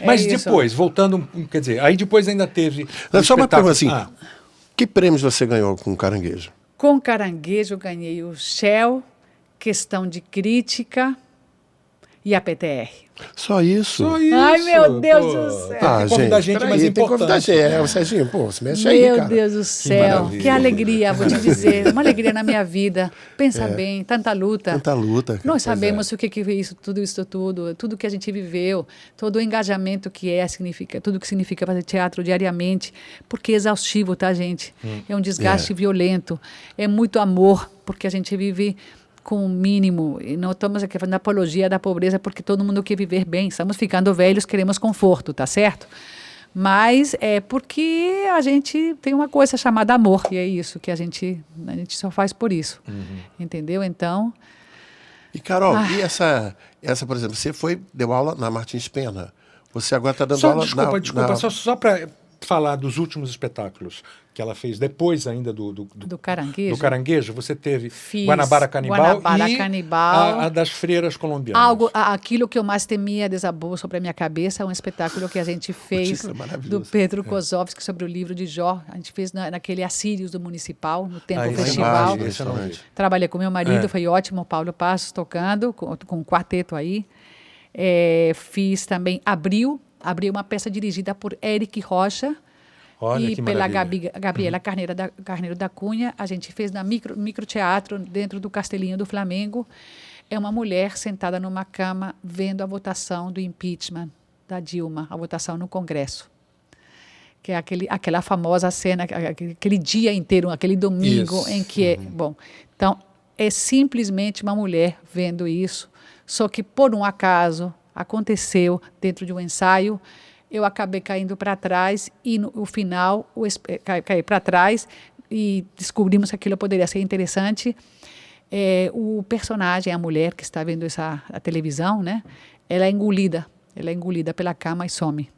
Mas isso. depois, voltando, quer dizer, aí depois ainda teve Só uma pergunta assim, Ah, que prêmios você ganhou com Caranguejo? Com Caranguejo, eu ganhei o Shell, Questão de Crítica e a PTR. Só isso? só isso. Ai, meu Deus pô. do céu. Tem que convidar gente mais Tem que convidar importante. gente. O Serginho, pô, se mexe aí, Meu cara. Deus do céu, maravilha. que alegria, vou te dizer, uma alegria na minha vida. Pensa bem, tanta luta. Tanta luta, cara. Nós sabemos o que é isso, tudo que a gente viveu, todo o engajamento que significa, tudo que significa fazer teatro diariamente, porque é exaustivo, tá, gente? É um desgaste violento, é muito amor, porque a gente vive com o mínimo, e não estamos aqui fazendo apologia da pobreza, porque todo mundo quer viver bem, estamos ficando velhos, queremos conforto, tá certo? Mas é porque a gente tem uma coisa chamada amor, e é isso que a gente só faz por isso, entendeu? Então... E, Carol, e essa, por exemplo, você deu aula na Martins Pena. Você agora está dando aula Desculpa, só para falar dos últimos espetáculos que ela fez depois ainda do Caranguejo. Do Caranguejo, você teve Fiz Guanabara Canibal Guanabara e Canibal. a das freiras colombianas. Aquilo que eu mais temia desabou sobre a minha cabeça, um espetáculo que a gente fez título é do maravilhoso. Pedro Kozovski sobre o livro de Jó. A gente fez naquele Assírios do Municipal, no Tempo Aí, Festival. imagem, esse eu não vi. Trabalhei com meu marido, foi ótimo, o Paulo Passos tocando, com um quarteto aí. Fiz também Abril, uma peça dirigida por Eric Rocha, Olha e que pela maravilha. Gabriela Carneiro da Cunha. A gente fez na microteatro dentro do Castelinho do Flamengo. É uma mulher sentada numa cama vendo a votação do impeachment da Dilma, a votação no Congresso. Que é aquela famosa cena, aquele dia inteiro, aquele domingo Isso. em que bom, então é simplesmente uma mulher vendo isso, só que por um acaso aconteceu dentro de um ensaio. Eu acabei caindo para trás e no final caí para trás e descobrimos que aquilo poderia ser interessante. O personagem, a mulher que está vendo a televisão, né? Ela é engolida pela cama e some.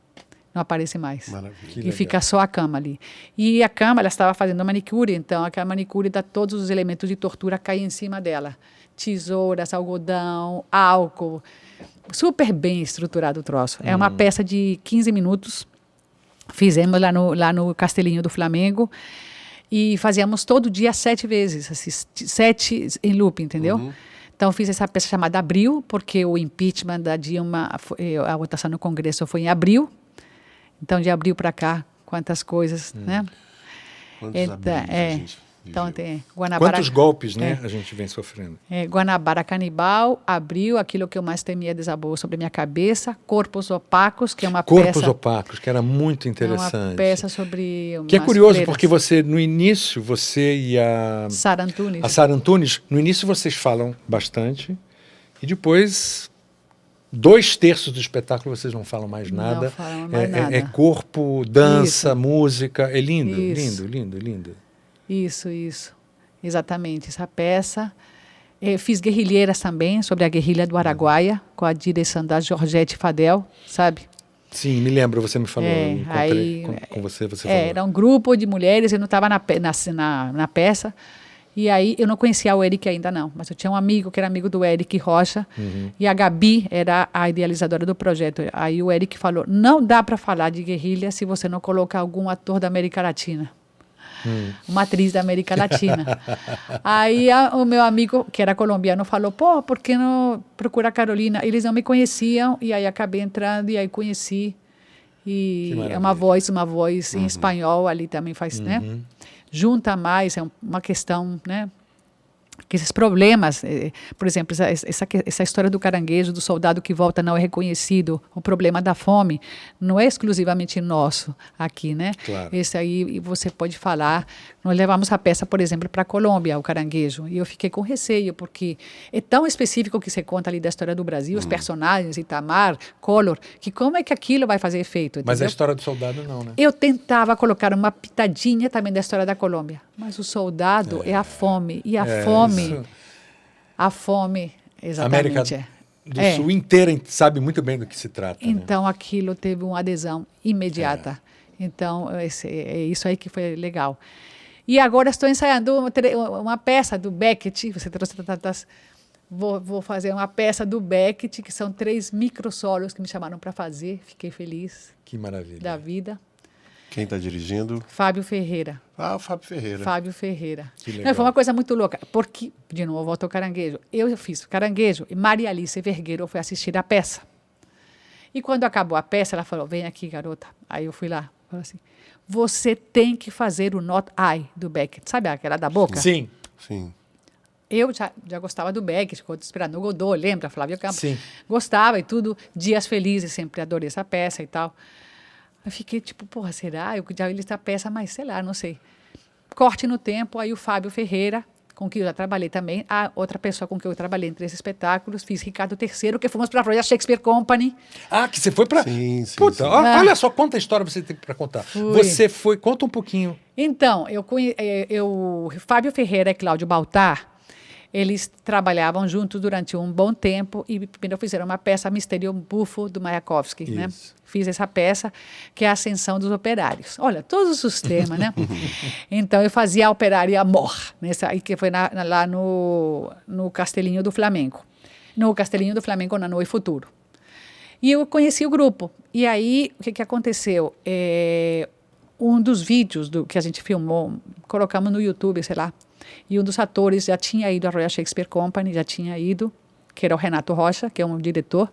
Não aparece mais. Maravilha. E fica só a cama ali. E a cama, ela estava fazendo manicure, então aquela manicure dá todos os elementos de tortura caem em cima dela. Tesouras, algodão, álcool. Super bem estruturado o troço. É uma peça de 15 minutos. Fizemos lá no Castelinho do Flamengo. E fazíamos todo dia 7 vezes. Assim, 7 em loop, entendeu? Então, fiz essa peça chamada Abril, porque o impeachment da Dilma, a votação no Congresso foi em abril. Então, de abril para cá, quantas coisas, né? Quantos abrimos, gente? Então tem Guanabara. Quantos golpes, né, a gente vem sofrendo? Guanabara Canibal, Abril, Aquilo que eu mais temia desabou sobre minha cabeça, Corpos Opacos, que é uma Corpos peça... Opacos, que era muito É interessante. uma peça sobre Que é curioso, freiras. porque você, no início, você e a Sara Antunes. Sara Antunes, no início vocês falam bastante, e depois, 2/3 do espetáculo vocês não falam mais nada. Não falam mais nada. É corpo, dança, Isso. música, é lindo, Isso. lindo. Isso. Exatamente, essa peça. Fiz Guerrilheiras também, sobre a guerrilha do Araguaia, com a direção da Georgette Fadel, sabe? Sim, me lembro, você me falou, eu encontrei aí, com você falou. Era um grupo de mulheres, eu não estava na peça, e aí eu não conhecia o Eric ainda não, mas eu tinha um amigo que era amigo do Eric Rocha, e a Gabi era a idealizadora do projeto. Aí o Eric falou, não dá para falar de guerrilha se você não colocar algum ator da América Latina. Uma atriz da América Latina. Aí o meu amigo, que era colombiano, falou, pô, por que não procura a Carolina? Eles não me conheciam, e aí acabei entrando, e aí conheci. E é uma voz em espanhol ali também faz, né? Junta mais, é uma questão, né? Que esses problemas, por exemplo, essa história do caranguejo, do soldado que volta não é reconhecido, o problema da fome, não é exclusivamente nosso aqui, né? Claro. Esse aí você pode falar. Nós levamos a peça, por exemplo, para a Colômbia, o caranguejo, e eu fiquei com receio, porque é tão específico que você conta ali da história do Brasil, os personagens, Itamar, Collor, que como é que aquilo vai fazer efeito? Mas a entendeu? história do soldado não, né? Eu tentava colocar uma pitadinha também da história da Colômbia, mas o soldado é a fome, e a fome... isso. A fome, A exatamente. América do Sul inteira sabe muito bem do que se trata. Então, aquilo teve uma adesão imediata. Então, é isso aí que foi legal. E agora estou ensaiando uma peça do Beckett. Você trouxe... Vou fazer uma peça do Beckett, que são 3 microsolos que me chamaram para fazer. Fiquei feliz Que maravilha. da vida. Quem está dirigindo? Fábio Ferreira. Ah, o Fábio Ferreira. Fábio Ferreira. Que legal. Não, foi uma coisa muito louca, porque, de novo, voltou o Caranguejo. Eu fiz Caranguejo e Maria Alice Vergueiro foi assistir a peça. E quando acabou a peça, ela falou, vem aqui, garota. Aí eu fui lá, falou assim, você tem que fazer o Not I, do Beckett. Sabe aquela da boca? Sim. Sim. Eu já gostava do Beckett, quando Esperando Godot, lembra? Flávia Campos. Sim. Gostava e tudo. Dias Felizes, sempre adorei essa peça e tal. Eu fiquei tipo, porra, será? Eu já li essa peça, mas sei lá, não sei. Corte no tempo, aí o Fábio Ferreira, com quem eu já trabalhei também, a outra pessoa com quem eu trabalhei em 3 espetáculos, fiz Ricardo III, que fomos para a Royal Shakespeare Company. Ah, que você foi pra... Sim. Puta, olha só quanta história você tem pra contar. Você foi... Conta um pouquinho. Então, Fábio Ferreira e Cláudio Baltar, eles trabalhavam juntos durante um bom tempo e primeiro fizeram uma peça Mistério Bufo, do Mayakovsky, né? Fiz essa peça, que é a Ascensão dos Operários. Olha, todos os temas, né? Então, eu fazia a Operária Mor, aí que foi lá no Castelinho do Flamengo. No Castelinho do Flamengo, na Noite Futuro. E eu conheci o grupo. E aí, o que aconteceu? Um dos vídeos que a gente filmou, colocamos no YouTube, sei lá, e um dos atores já tinha ido à Royal Shakespeare Company, que era o Renato Rocha, que é um diretor.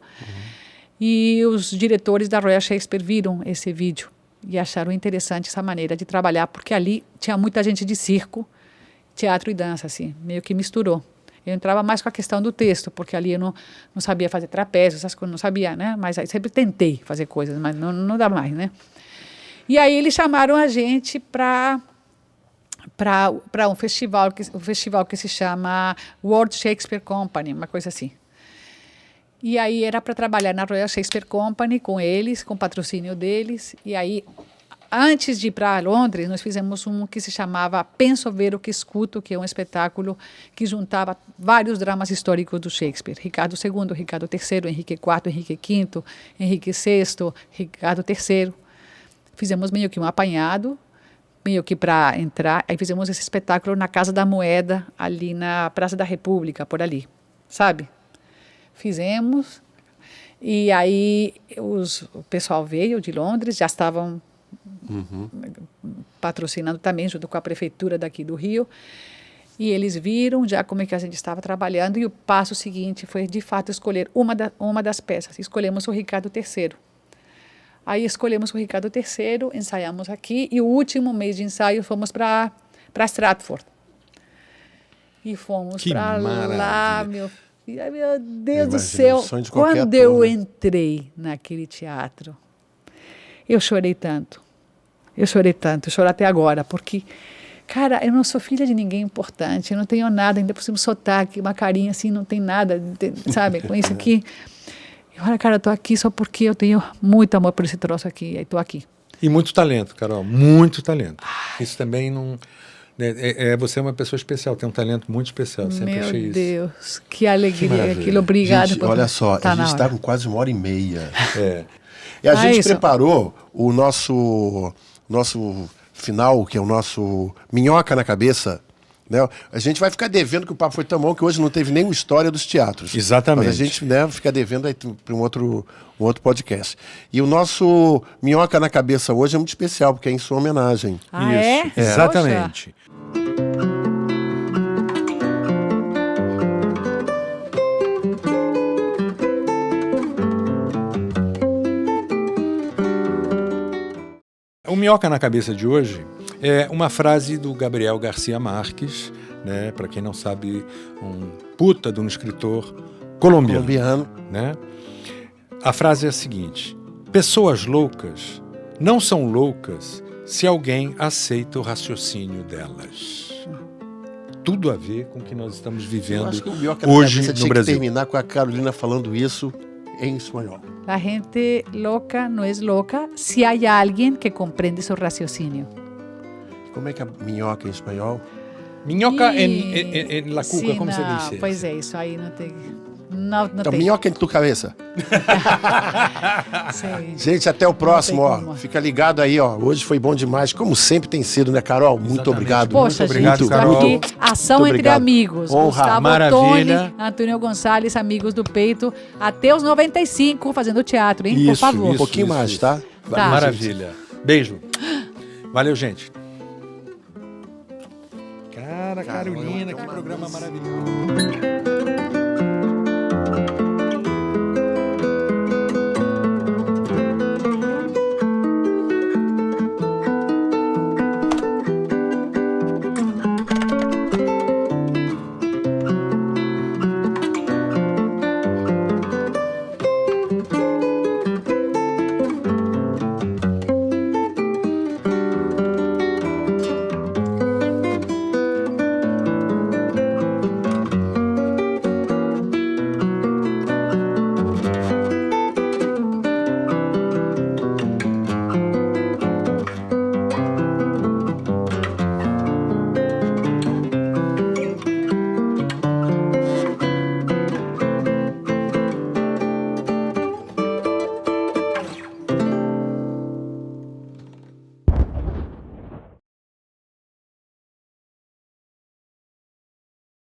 E os diretores da Royal Shakespeare viram esse vídeo e acharam interessante essa maneira de trabalhar, porque ali tinha muita gente de circo, teatro e dança, assim, meio que misturou. Eu entrava mais com a questão do texto, porque ali eu não sabia fazer trapézio, essas coisas, não sabia, né? Mas aí sempre tentei fazer coisas, mas não dá mais, né? E aí eles chamaram a gente para um festival que se chama World Shakespeare Company, uma coisa assim. E aí era para trabalhar na Royal Shakespeare Company com eles, com patrocínio deles. E aí, antes de ir para Londres, nós fizemos um que se chamava Penso Ver o que Escuto, que é um espetáculo que juntava vários dramas históricos do Shakespeare. Ricardo II, Ricardo III, Henrique IV, Henrique V, Henrique VI, Ricardo III. Fizemos meio que um apanhado, meio que para entrar. Aí fizemos esse espetáculo na Casa da Moeda, ali na Praça da República, por ali, sabe? Fizemos, e aí o pessoal veio de Londres, já estavam patrocinando também, junto com a prefeitura daqui do Rio, e eles viram já como é que a gente estava trabalhando, e o passo seguinte foi, de fato, escolher uma das peças. Escolhemos o Ricardo III. Aí escolhemos o Ricardo III, ensaiamos aqui, e o último mês de ensaio fomos para Stratford. E fomos Que para lá, maravilha. meu filho. Ai, meu Deus do Imagina, céu. o sonho de qualquer Quando ator, eu né? entrei naquele teatro, eu chorei tanto. Eu choro até agora, porque, cara, eu não sou filha de ninguém importante, eu não tenho nada, ainda por cima sotaque, uma carinha assim, não tem nada, sabe, com isso aqui. E olha, cara, eu tô aqui só porque eu tenho muito amor por esse troço aqui, aí tô aqui. E muito talento, Carol, muito talento. Isso também não... Você é uma pessoa especial, tem um talento muito especial, sempre Meu achei isso. Deus, que alegria, maravilha. aquilo, obrigado. Gente, por- olha só, tá a na gente hora. está com quase 1h30. É. E a Ah, gente isso. preparou o nosso final, que é o nosso Minhoca na Cabeça. Né? A gente vai ficar devendo, que o papo foi tão bom que hoje não teve nem história dos teatros. Exatamente. Mas a gente, né, fica devendo aí para um outro podcast. E o nosso Minhoca na Cabeça hoje é muito especial, porque é em sua homenagem. Ah, Isso, é? exatamente. O Minhoca na Cabeça de hoje é uma frase do Gabriel Garcia Marques, né? Para quem não sabe, um puta de um escritor colombiano. Né? A frase é a seguinte: pessoas loucas não são loucas se alguém aceita o raciocínio delas. Tudo a ver com o que nós estamos Eu vivendo acho que o Minhoca na hoje Cabeça no tinha que Brasil. terminar com a Carolina falando isso em espanhol. La gente loca no es loca si hay alguien que comprende su raciocinio. Como é que é minhoca em espanhol? Minhoca E- en la cuca, Sim, como você não, diz? pois é, isso aí não tem... Não Então, tem. minhoca em tua cabeça. Sim. Gente, até o próximo, tem ó. como. Fica ligado aí, ó. Hoje foi bom demais, como sempre tem sido, né, Carol? Muito Exatamente. obrigado. Poxa, Muito obrigado, gente, estou Carol. aqui. Ação Muito entre obrigado. amigos. Honra. Gustavo Maravilha. Toni, Antônio Gonçalves, amigos do peito. Até os 95 fazendo teatro, hein? Por Isso, favor. Um pouquinho Isso, mais, isso. tá? Tá. Maravilha. Beijo. Valeu, gente. Cara, Carolina, que programa maravilhoso.